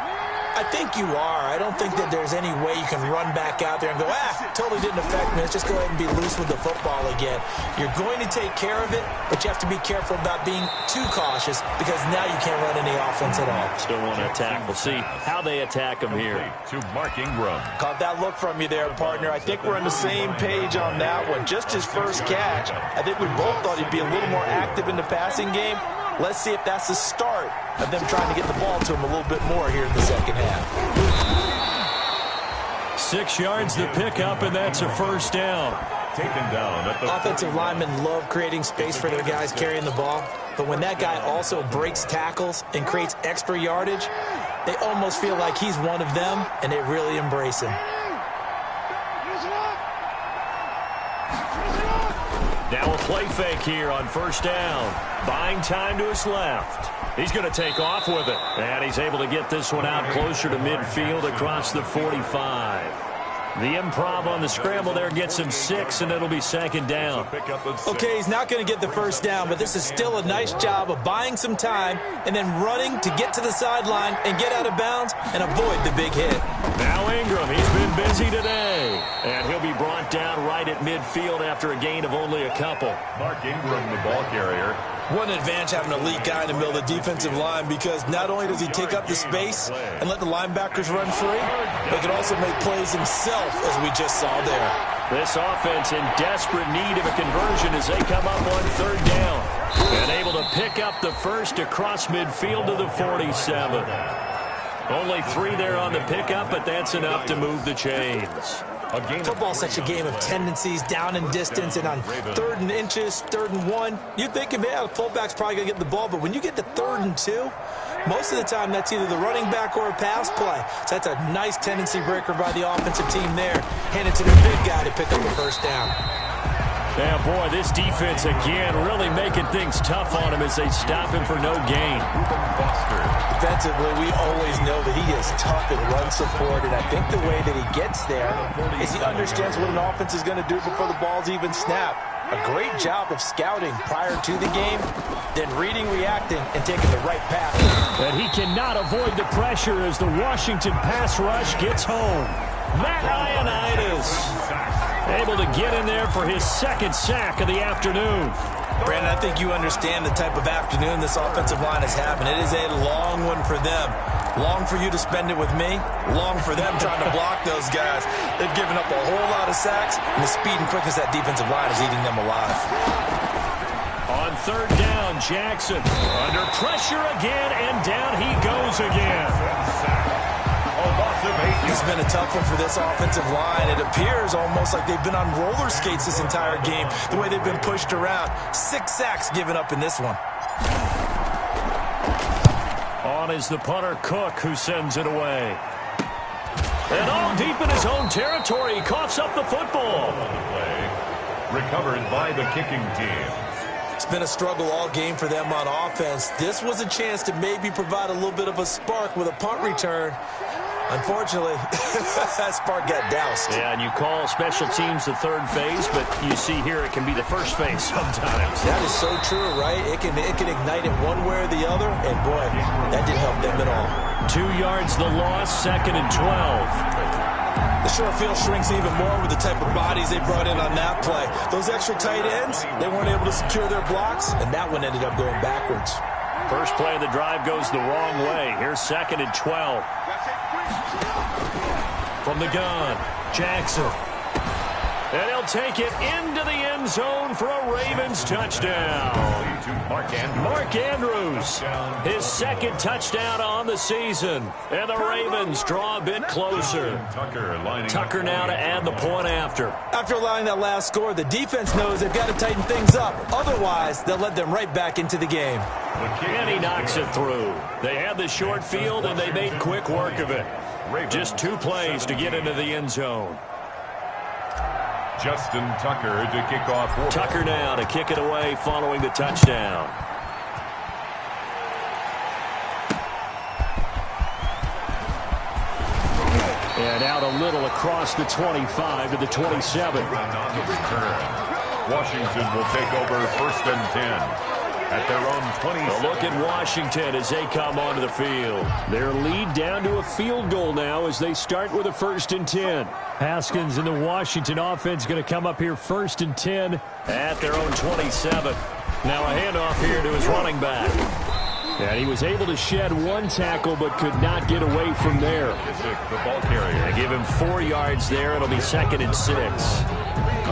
I think you are. I don't think that there's any way you can run back out there and go, totally didn't affect me. Let's just go ahead and be loose with the football again. You're going to take care of it, but you have to be careful about being too cautious because now you can't run any offense at all. Still want to attack. We'll see how they attack him here. To Mark Ingram. Caught that look from you there, partner. I think we're on the same page on that one. Just his first catch. I think we both thought he'd be a little more active in the passing game. Let's see if that's the start of them trying to get the ball to him a little bit more here in the second half. 6 yards the pickup, and that's a first down. Taken down at the offensive linemen love creating space for their guys carrying the ball, but when that guy also breaks tackles and creates extra yardage, they almost feel like he's one of them, and they really embrace him. Now a play fake here on first down. Buying time to his left. He's going to take off with it. And he's able to get this one out closer to midfield across the 45. The improv on the scramble there gets him 6, and it'll be second down. Okay, he's not going to get the first down, but this is still a nice job of buying some time and then running to get to the sideline and get out of bounds and avoid the big hit. Now Ingram, he's been busy today. And he'll be brought down right at midfield after a gain of only a couple. Mark Ingram, the ball carrier. What an advantage having an elite guy in the middle of the defensive line, because not only does he take up the space and let the linebackers run free, but he can also make plays himself, as we just saw there. This offense in desperate need of a conversion as they come up on third down. And able to pick up the first across midfield to the 47. Only 3 there on the pickup, but that's enough to move the chains. Football's such a game of tendencies, down and distance, and on 3rd and inches, 3rd and 1, you'd think, the fullback's probably going to get the ball, but when you get to 3rd and 2, most of the time that's either the running back or a pass play. So that's a nice tendency breaker by the offensive team there. Hand it to their big guy to pick up the first down. Yeah, boy, this defense again really making things tough on him as they stop him for no gain. Defensively, we always know that he is tough in run support, and I think the way that he gets there is he understands what an offense is going to do before the ball's even snapped. A great job of scouting prior to the game, then reading, reacting, and taking the right path. And he cannot avoid the pressure as the Washington pass rush gets home. Matt Ioannidis able to get in there for his 2nd sack of the afternoon. Brandon, I think you understand the type of afternoon this offensive line is having. It is a long one for them. Long for you to spend it with me. Long for them trying to block those guys. They've given up a whole lot of sacks, and the speed and quickness of that defensive line is eating them alive. On third down, Jackson under pressure again, and down he goes again. It's been a tough one for this offensive line. It appears almost like they've been on roller skates this entire game, the way they've been pushed around. 6 sacks given up in this one. On is the punter, Cook, who sends it away. And all deep in his own territory, he coughs up the football. Recovered by the kicking team. It's been a struggle all game for them on offense. This was a chance to maybe provide a little bit of a spark with a punt return. Unfortunately, that spark got doused. Yeah, and you call special teams the 3rd phase, but you see here it can be the 1st phase sometimes. That is so true, right? It can ignite it one way or the other, and boy, that didn't help them at all. 2 yards the loss, 2nd and 12. The short field shrinks even more with the type of bodies they brought in on that play. Those extra tight ends, they weren't able to secure their blocks, and that one ended up going backwards. First play of the drive goes the wrong way. Here's 2nd and 12. From the gun, Jackson. And he'll take it into the end zone for a Ravens touchdown. Mark Andrews, his second touchdown on the season. And the Ravens draw a bit closer. Tucker now to add the point after. After allowing that last score, the defense knows they've got to tighten things up. Otherwise, they'll let them right back into the game. And he knocks it through. They had the short field, and they made quick work of it. Just 2 plays to get into the end zone. Justin Tucker to kick off. Tucker now to kick it away following the touchdown. And out a little across the 25 to the 27. Washington will take over 1st and 10. At their own 20. A look at Washington as they come onto the field. Their lead down to a field goal now as they start with a 1st and 10. Haskins and the Washington offense going to come up here 1st and 10 at their own 27. Now a handoff here to his running back. And he was able to shed 1 tackle but could not get away from there. The ball carrier. They give him 4 yards there. It'll be 2nd and 6.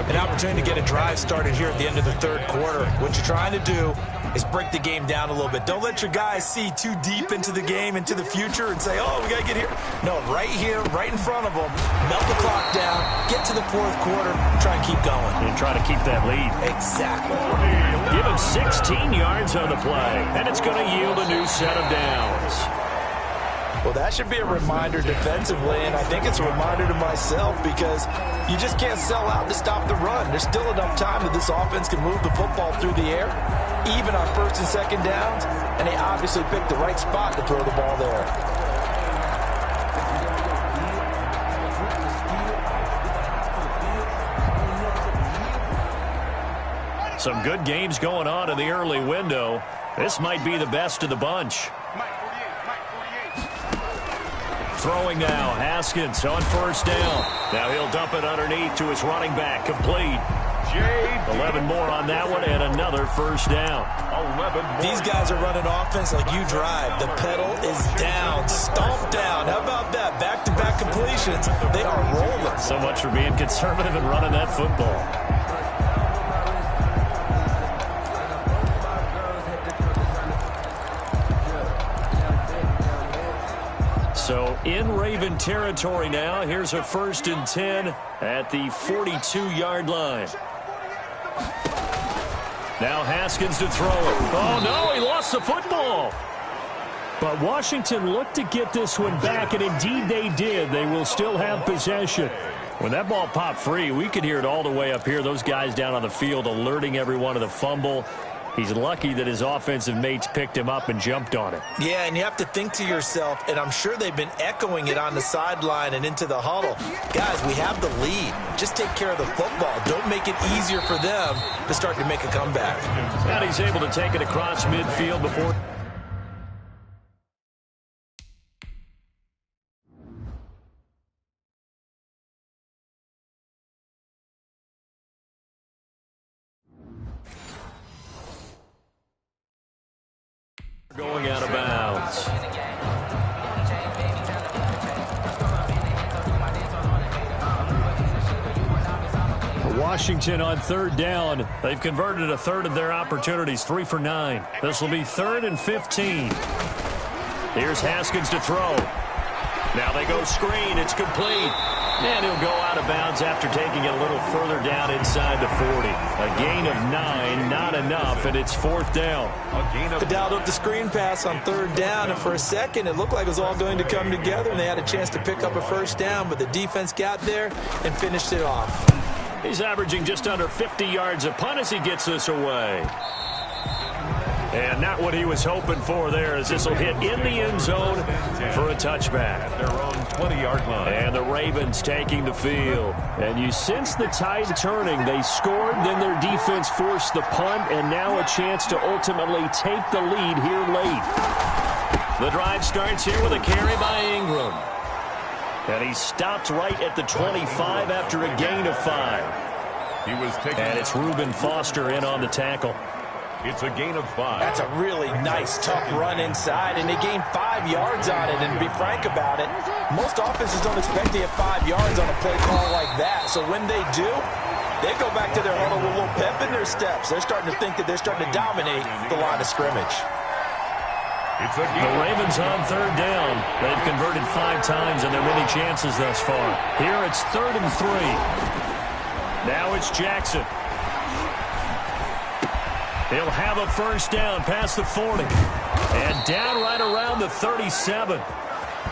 An opportunity to get a drive started here at the end of the 3rd quarter. What you're trying to do is break the game down a little bit. Don't let your guys see too deep into the game, into the future, and say, oh, we got to get here. No, right here, right in front of them. Melt the clock down, get to the 4th quarter, try and keep going. And try to keep that lead. Exactly. Give him 16 yards on the play, and it's going to yield a new set of downs. Well, that should be a reminder defensively, and I think it's a reminder to myself because you just can't sell out to stop the run. There's still enough time that this offense can move the football through the air, even on 1st and 2nd downs, and they obviously picked the right spot to throw the ball there. Some good games going on in the early window. This might be the best of the bunch. Throwing now, Haskins on 1st down. Now he'll dump it underneath to his running back, complete. 11 more on that one, and another 1st down. 11 more. These guys are running offense like you drive. The pedal is down, stomp down. How about that? Back-to-back completions. They are rolling. So much for being conservative and running that football. So in Raven territory now. Here's a 1st and 10 at the 42-yard line. Now Haskins to throw it. Oh, no, he lost the football. But Washington looked to get this one back, and indeed they did. They will still have possession. When that ball popped free, we could hear it all the way up here. Those guys down on the field alerting everyone of the fumble. He's lucky that his offensive mates picked him up and jumped on it. Yeah, and you have to think to yourself, and I'm sure they've been echoing it on the sideline and into the huddle. Guys, we have the lead. Just take care of the football. Don't make it easier for them to start to make a comeback. And he's able to take it across midfield before... going out of bounds. Washington on 3rd down. They've converted a third of their opportunities, 3 for 9. This will be 3rd and 15. Here's Haskins to throw. Now they go screen. It's complete. And he'll go out of bounds after taking it a little further down inside the 40. A gain of 9, not enough, and it's 4th down. Dialed up the screen pass on 3rd down, and for a second it looked like it was all going to come together, and they had a chance to pick up a 1st down, but the defense got there and finished it off. He's averaging just under 50 yards a punt as he gets this away. And not what he was hoping for there, as this will hit in the end zone for a touchback. At their own 20-yard line. And the Ravens taking the field. And you sense the tide turning. They scored, then their defense forced the punt, and now a chance to ultimately take the lead here late. The drive starts here with a carry by Ingram. And he stopped right at the 25 after a gain of 5. He was taken. And it's Reuben Foster in on the tackle. It's a gain of 5. That's a really nice, tough run inside, and they gained 5 yards on it. And to be frank about it, most offenses don't expect to get 5 yards on a play call like that. So when they do, they go back to their huddle with a little pep in their steps. They're starting to think that they're starting to dominate the line of scrimmage. The Ravens on 3rd down. They've converted 5 times in their many chances thus far. Here it's 3rd and 3. Now it's Jackson. He'll have a first down past the 40. And down right around the 37.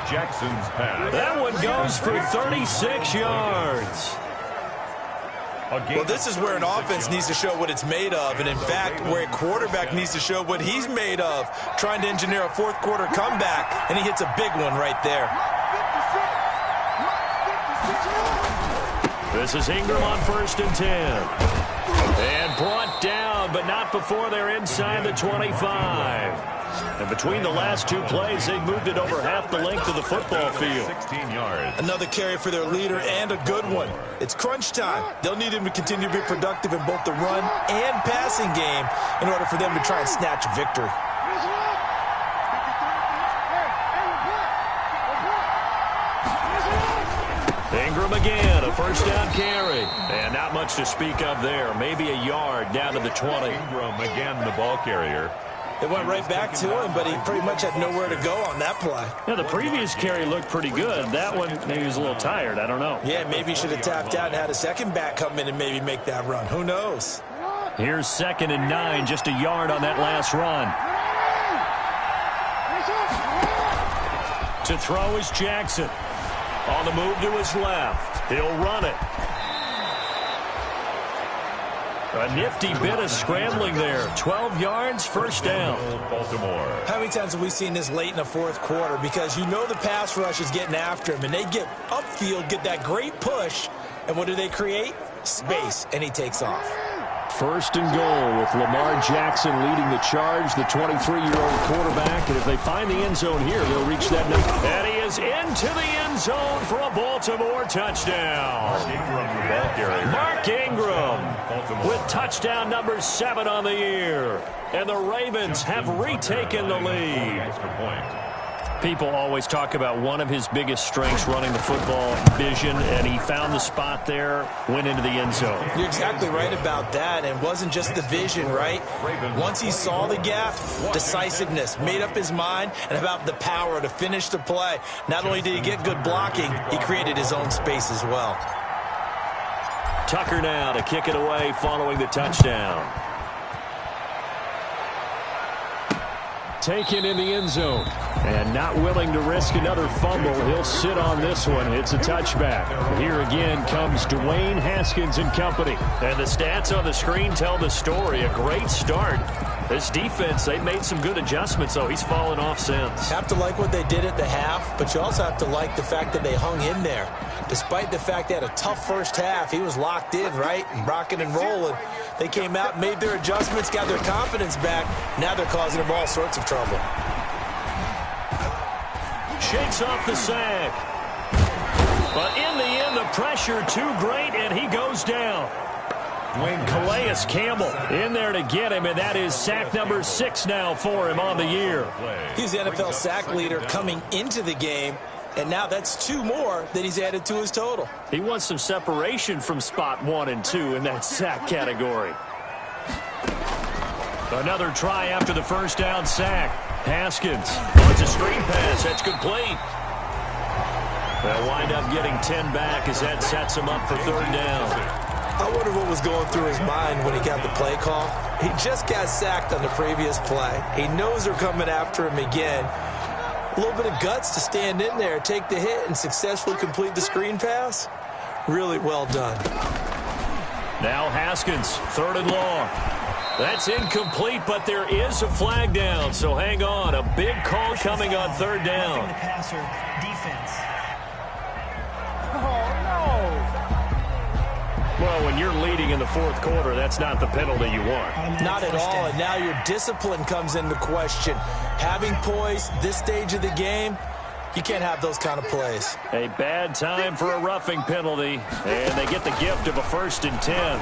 Jackson's pass. That one goes for 36 yards. Well, this is where an offense needs to show what it's made of, and in fact, where a quarterback needs to show what he's made of, trying to engineer a fourth-quarter comeback, and he hits a big one right there. This is Ingram on 1st and 10. And brought down, but not before they're inside the 25. And between the last 2 plays, they've moved it over half the length of the football field. 16 yards. Another carry for their leader, and a good one. It's crunch time. They'll need him to continue to be productive in both the run and passing game in order for them to try and snatch a victory. Ingram again, a first down carry. And not much to speak of there. Maybe a yard down to the 20. Ingram again, the ball carrier. It went right back to him, but he pretty much had nowhere to go on that play. Yeah, the previous carry looked pretty good. That one, maybe he was a little tired. I don't know. Yeah, maybe he should have tapped out and had a second back come in and maybe make that run. Who knows? Here's 2nd and 9, just a yard on that last run. To throw is Jackson. On the move to his left. He'll run it. A nifty bit of scrambling there. 12 yards, first down. Baltimore. How many times have we seen this late in the fourth quarter? Because you know the pass rush is getting after him, and they get upfield, get that great push, and what do they create? Space, and he takes off. 1st and goal with Lamar Jackson leading the charge, the 23-year-old quarterback. And if they find the end zone here, they'll reach that number. And he is into the end zone for a Baltimore touchdown. Ingram, the ball carrier. Mark Ingram with touchdown number 7 on the year. And the Ravens have retaken the lead. Extra point. People always talk about one of his biggest strengths running the football, vision, and he found the spot there, went into the end zone. You're exactly right about that, and it wasn't just the vision, right? Once he saw the gap, decisiveness, made up his mind, and about the power to finish the play. Not only did he get good blocking, he created his own space as well. Tucker now to kick it away following the touchdown. Taken in the end zone. And not willing to risk another fumble. He'll sit on this one. It's a touchback. Here again comes Dwayne Haskins and company. And the stats on the screen tell the story. A great start. This defense, they made some good adjustments, though. He's fallen off since. Have to like what they did at the half, but you also have to like the fact that they hung in there. Despite the fact they had a tough first half, he was locked in, right? And rocking and rolling. They came out, made their adjustments, got their confidence back. Now they're causing him all sorts of trouble. Shakes off the sack. But in the end, the pressure too great, and he goes down. Calais Campbell in there to get him, and that is sack number 6 now for him on the year. He's the NFL sack leader coming into the game, and now that's 2 more that he's added to his total. He wants some separation from spot 1 and 2 in that sack category. Another try after the first down sack. Haskins wants a screen pass. That's complete. They'll wind up getting 10 back as that sets him up for 3rd down. I wonder what was going through his mind when he got the play call. He just got sacked on the previous play. He knows they're coming after him again. A little bit of guts to stand in there, take the hit, and successfully complete the screen pass. Really well done. Now Haskins, 3rd and long. That's incomplete, but there is a flag down, so hang on. A big call coming on 3rd down. The passer, defense. Well, when you're leading in the 4th quarter, that's not the penalty you want. Not at all, and now your discipline comes into question. Having poise this stage of the game, you can't have those kind of plays. A bad time for a roughing penalty, and they get the gift of a 1st and 10.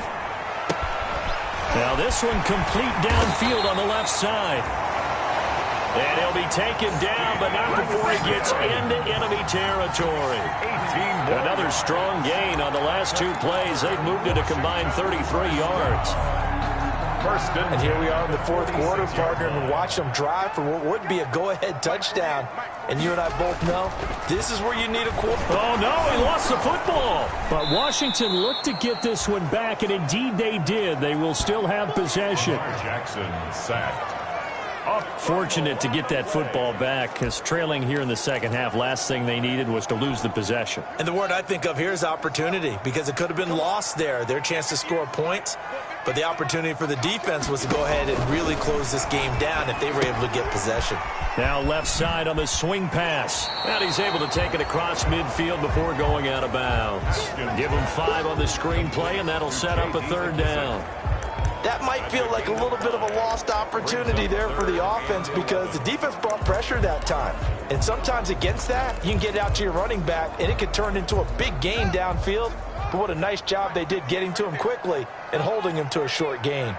Now this one complete downfield on the left side. And he'll be taken down, but not before he gets into enemy territory. Another strong gain on the last two plays. They've moved it a combined 33 yards. And here we are in the fourth quarter, partner, and watch them drive for what would be a go-ahead touchdown. And you and I both know this is where you need a quarter. Oh, no, he lost the football. But Washington looked to get this one back, and indeed they did. They will still have possession. Jackson sacked. Fortunate to get that football back, because trailing here in the second half, last thing they needed was to lose the possession. And the word I think of here is opportunity, because it could have been lost there. Their chance to score points. But the opportunity for the defense was to go ahead and really close this game down if they were able to get possession. Now left side on the swing pass. And he's able to take it across midfield before going out of bounds. Give him 5 on the screenplay, and that'll set up a third down. That might feel like a little bit of a lost opportunity there for the offense because the defense brought pressure that time. And sometimes against that, you can get out to your running back, and it could turn into a big gain downfield. But what a nice job they did getting to him quickly and holding him to a short gain.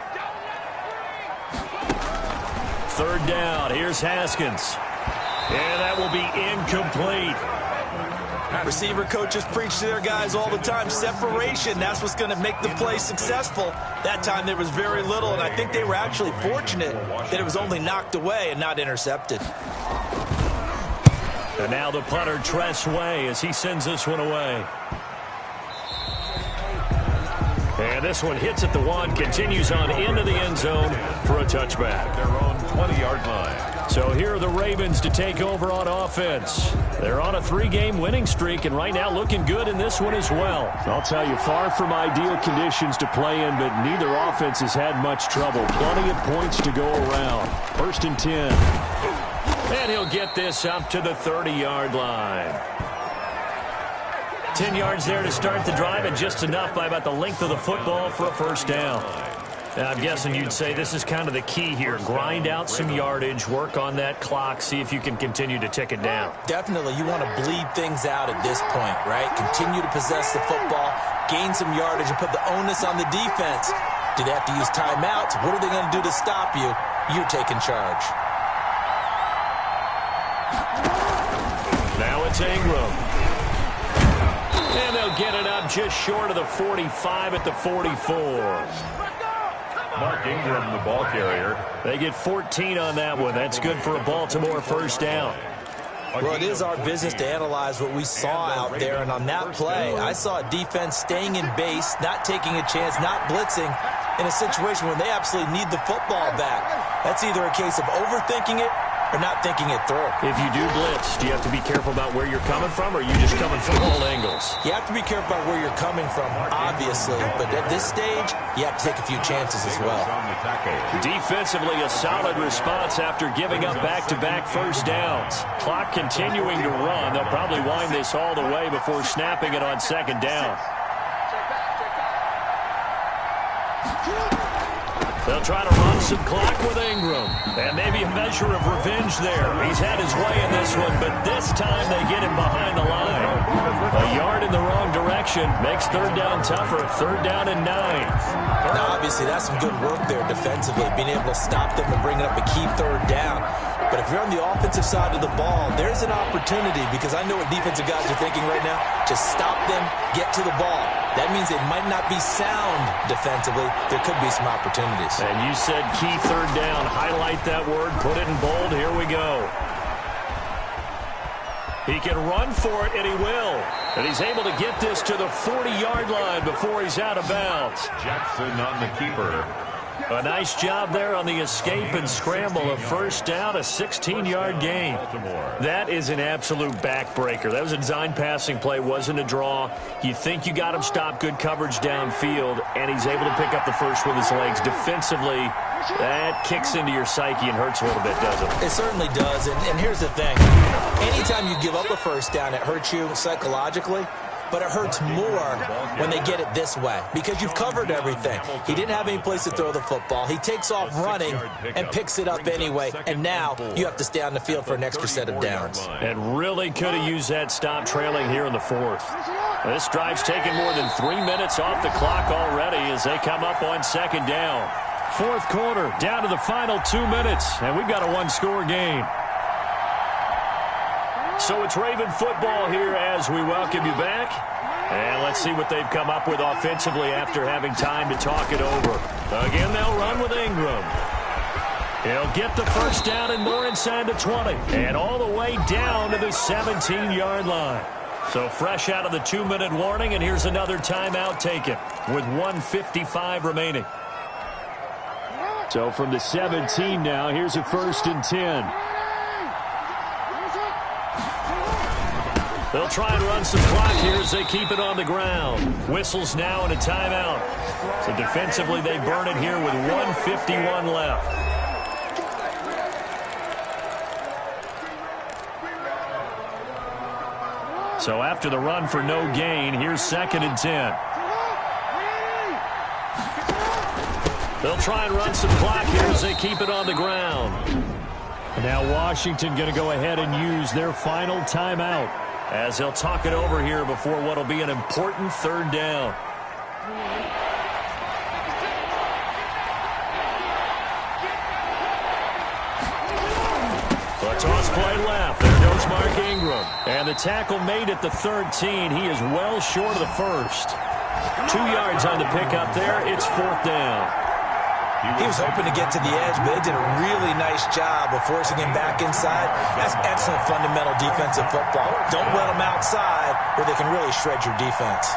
Third down. Here's Haskins. And that will be incomplete. Receiver coaches preach to their guys all the time. Separation, that's what's going to make the play successful. That time there was very little, and I think they were actually fortunate that it was only knocked away and not intercepted. And now the punter, Tress Way, as he sends this one away. And this one hits at the 1, continues on into the end zone for a touchback. Their own 20-yard line. So here are the Ravens to take over on offense. They're on a 3-game winning streak, and right now looking good in this one as well. I'll tell you, far from ideal conditions to play in, but neither offense has had much trouble. Plenty of points to go around. 1st and 10. And he'll get this up to the 30-yard line. 10 yards there to start the drive, and just enough by about the length of the football for a first down. Now, I'm guessing you'd say this is kind of the key here. Grind out some yardage, work on that clock, see if you can continue to tick it down. Definitely, you want to bleed things out at this point, right? Continue to possess the football, gain some yardage, and put the onus on the defense. Do they have to use timeouts? What are they going to do to stop you? You're taking charge. Now it's Ingram. And they'll get it up just short of the 45 at the 44. Mark Ingram, the ball carrier. They get 14 on that one. That's good for a Baltimore first down. Well, it is our business to analyze what we saw out there, and on that play, I saw a defense staying in base, not taking a chance, not blitzing, in a situation where they absolutely need the football back. That's either a case of overthinking it or not thinking it through. If you do blitz, do you have to be careful about where you're coming from, or are you just coming from all angles? You have to be careful about where you're coming from, obviously, but at this stage, you have to take a few chances as well. Defensively, a solid response after giving up back-to-back first downs. Clock continuing to run. They'll probably wind this all the way before snapping it on second down. They'll try to run some clock with Ingram. And maybe a measure of revenge there. He's had his way in this one, but this time they get him behind the line. A yard in the wrong direction makes third down tougher. 3rd down and 9. Now, obviously, that's some good work there defensively, being able to stop them and bring up a key 3rd down. But if you're on the offensive side of the ball, there's an opportunity, because I know what defensive guys are thinking right now. Just stop them, get to the ball. That means it might not be sound defensively. There could be some opportunities. And you said key 3rd down. Highlight that word. Put it in bold. Here we go. He can run for it, and he will. And he's able to get this to the 40-yard line before he's out of bounds. Jackson on the keeper. A nice job there on the escape and scramble. A first down, a 16-yard gain. That is an absolute backbreaker. That was a design passing play, wasn't a draw. You think you got him stopped, good coverage downfield, and he's able to pick up the first with his legs. Defensively, that kicks into your psyche and hurts a little bit, doesn't it? It certainly does, and here's the thing. Anytime you give up a first down, it hurts you psychologically. But it hurts more when they get it this way, because you've covered everything. He didn't have any place to throw the football. He takes off running and picks it up anyway, and now you have to stay on the field for an extra set of downs. And really could have used that stop trailing here in the 4th. This drive's taken more than 3 minutes off the clock already as they come up on second down. Fourth quarter, down to the final 2 minutes, and we've got a one-score game. So it's Raven football here as we welcome you back. And let's see what they've come up with offensively after having time to talk it over. Again, they'll run with Ingram. He'll get the first down and more inside the 20. And all the way down to the 17-yard line. So fresh out of the 2-minute warning, and here's another timeout taken with 1:55 remaining. So from the 17 now, here's a 1st and 10. They'll try and run some clock here as they keep it on the ground. Whistles now and a timeout. So defensively, they burn it here with 1:51 left. So after the run for no gain, here's 2nd and 10. They'll try and run some clock here as they keep it on the ground. And now Washington going to go ahead and use their final timeout as they'll talk it over here before what will be an important 3rd down. A toss play left. There goes Mark Ingram. And the tackle made at the 13. He is well short of the first. 2 yards on the pickup there. It's 4th down. He was hoping to get to the edge, but they did a really nice job of forcing him back inside. That's excellent fundamental defensive football. Don't let them outside where they can really shred your defense.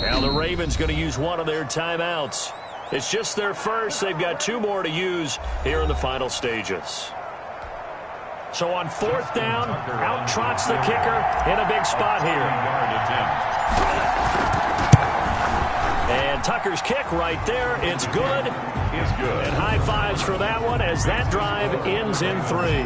Now the Ravens going to use one of their timeouts. It's just their first. They've got 2 more to use here in the final stages. So on 4th down, out trots the kicker in a big spot here. And Tucker's kick right there. It's good. Is good. And high fives for that one as that drive ends in 3.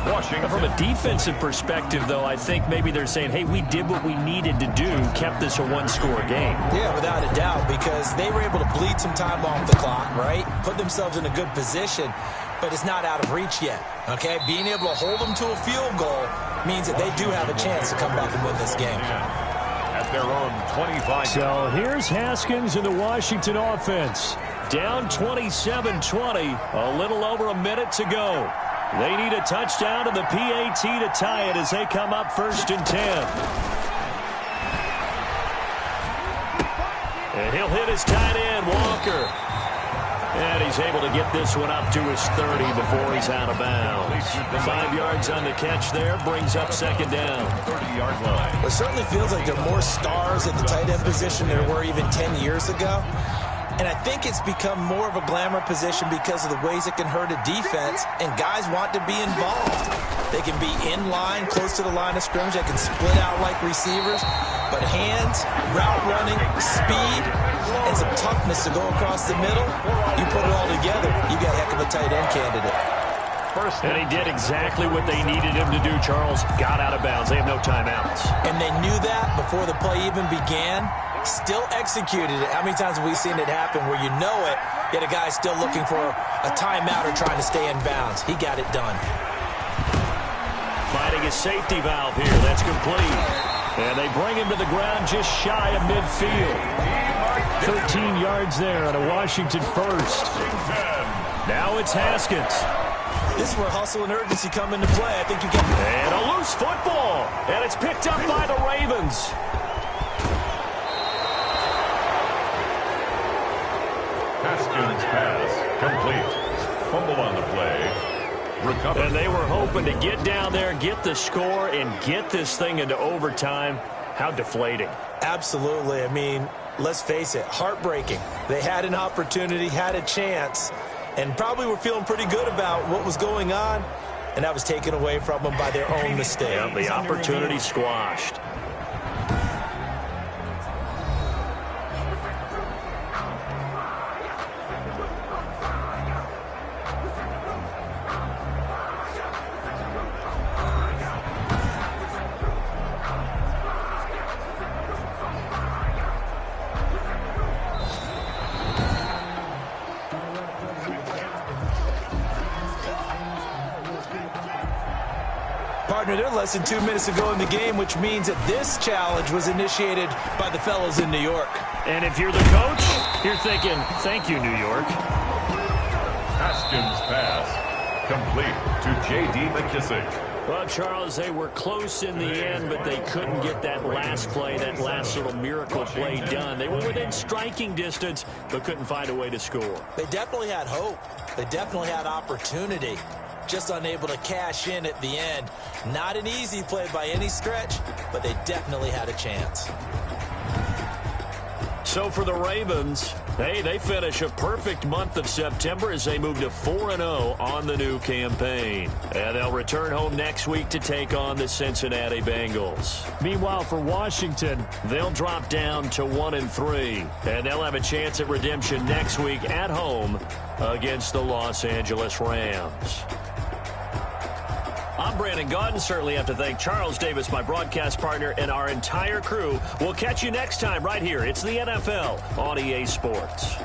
Washington. From a defensive perspective, though, I think maybe they're saying, hey, we did what we needed to do, kept this a one-score game. Yeah, without a doubt, because they were able to bleed some time off the clock, right? Put themselves in a good position, but it's not out of reach yet, okay? Being able to hold them to a field goal means that they do have a chance to come back and win this game. At their own 25. So here's Haskins in the Washington offense. Down 27-20, a little over a minute to go. They need a touchdown and the PAT to tie it as they come up 1st and 10. And he'll hit his tight end, Walker. And he's able to get this one up to his 30 before he's out of bounds. 5 yards on the catch there, brings up 2nd down. 30-yard line. It certainly feels like there are more stars at the tight end position than there were even 10 years ago. And I think it's become more of a glamour position because of the ways it can hurt a defense, and guys want to be involved. They can be in line, close to the line of scrimmage. They can split out like receivers. But hands, route running, speed, and some toughness to go across the middle, you put it all together, you got a heck of a tight end candidate. And he did exactly what they needed him to do, Charles. Got out of bounds. They have no timeouts. And they knew that before the play even began. Still executed it. How many times have we seen it happen where you know it, yet a guy's still looking for a timeout or trying to stay in bounds? He got it done. Finding a safety valve here. That's complete. And they bring him to the ground just shy of midfield. 13 yards there on a Washington first. Now it's Haskins. This is where hustle and urgency come into play. I think you get... And a loose football. And it's picked up by the Ravens. Haskins pass complete. Fumble on the play. Recover. And they were hoping to get down there, get the score, and get this thing into overtime. How deflating. Absolutely. I mean, let's face it, heartbreaking. They had an opportunity, had a chance, and probably were feeling pretty good about what was going on, and that was taken away from them by their own mistake. Yeah, the opportunity squashed. partner, they're less than 2 minutes to go in the game, which means that this challenge was initiated by the fellows in New York. And if you're the coach, you're thinking, thank you, New York. Haskins' pass complete to J.D. McKissick. Well, Charles, they were close in the end, but they couldn't get that last play, that last little miracle play done. They were within striking distance, but couldn't find a way to score. They definitely had hope. They definitely had opportunity. Just unable to cash in at the end. Not an easy play by any stretch, but they definitely had a chance. So for the Ravens, they finish a perfect month of September as they move to 4-0 on the new campaign. And they'll return home next week to take on the Cincinnati Bengals. Meanwhile, for Washington, they'll drop down to 1-3. And they'll have a chance at redemption next week at home against the Los Angeles Rams. I'm Brandon Gaudin. Certainly have to thank Charles Davis, my broadcast partner, and our entire crew. We'll catch you next time right here. It's the NFL on EA Sports.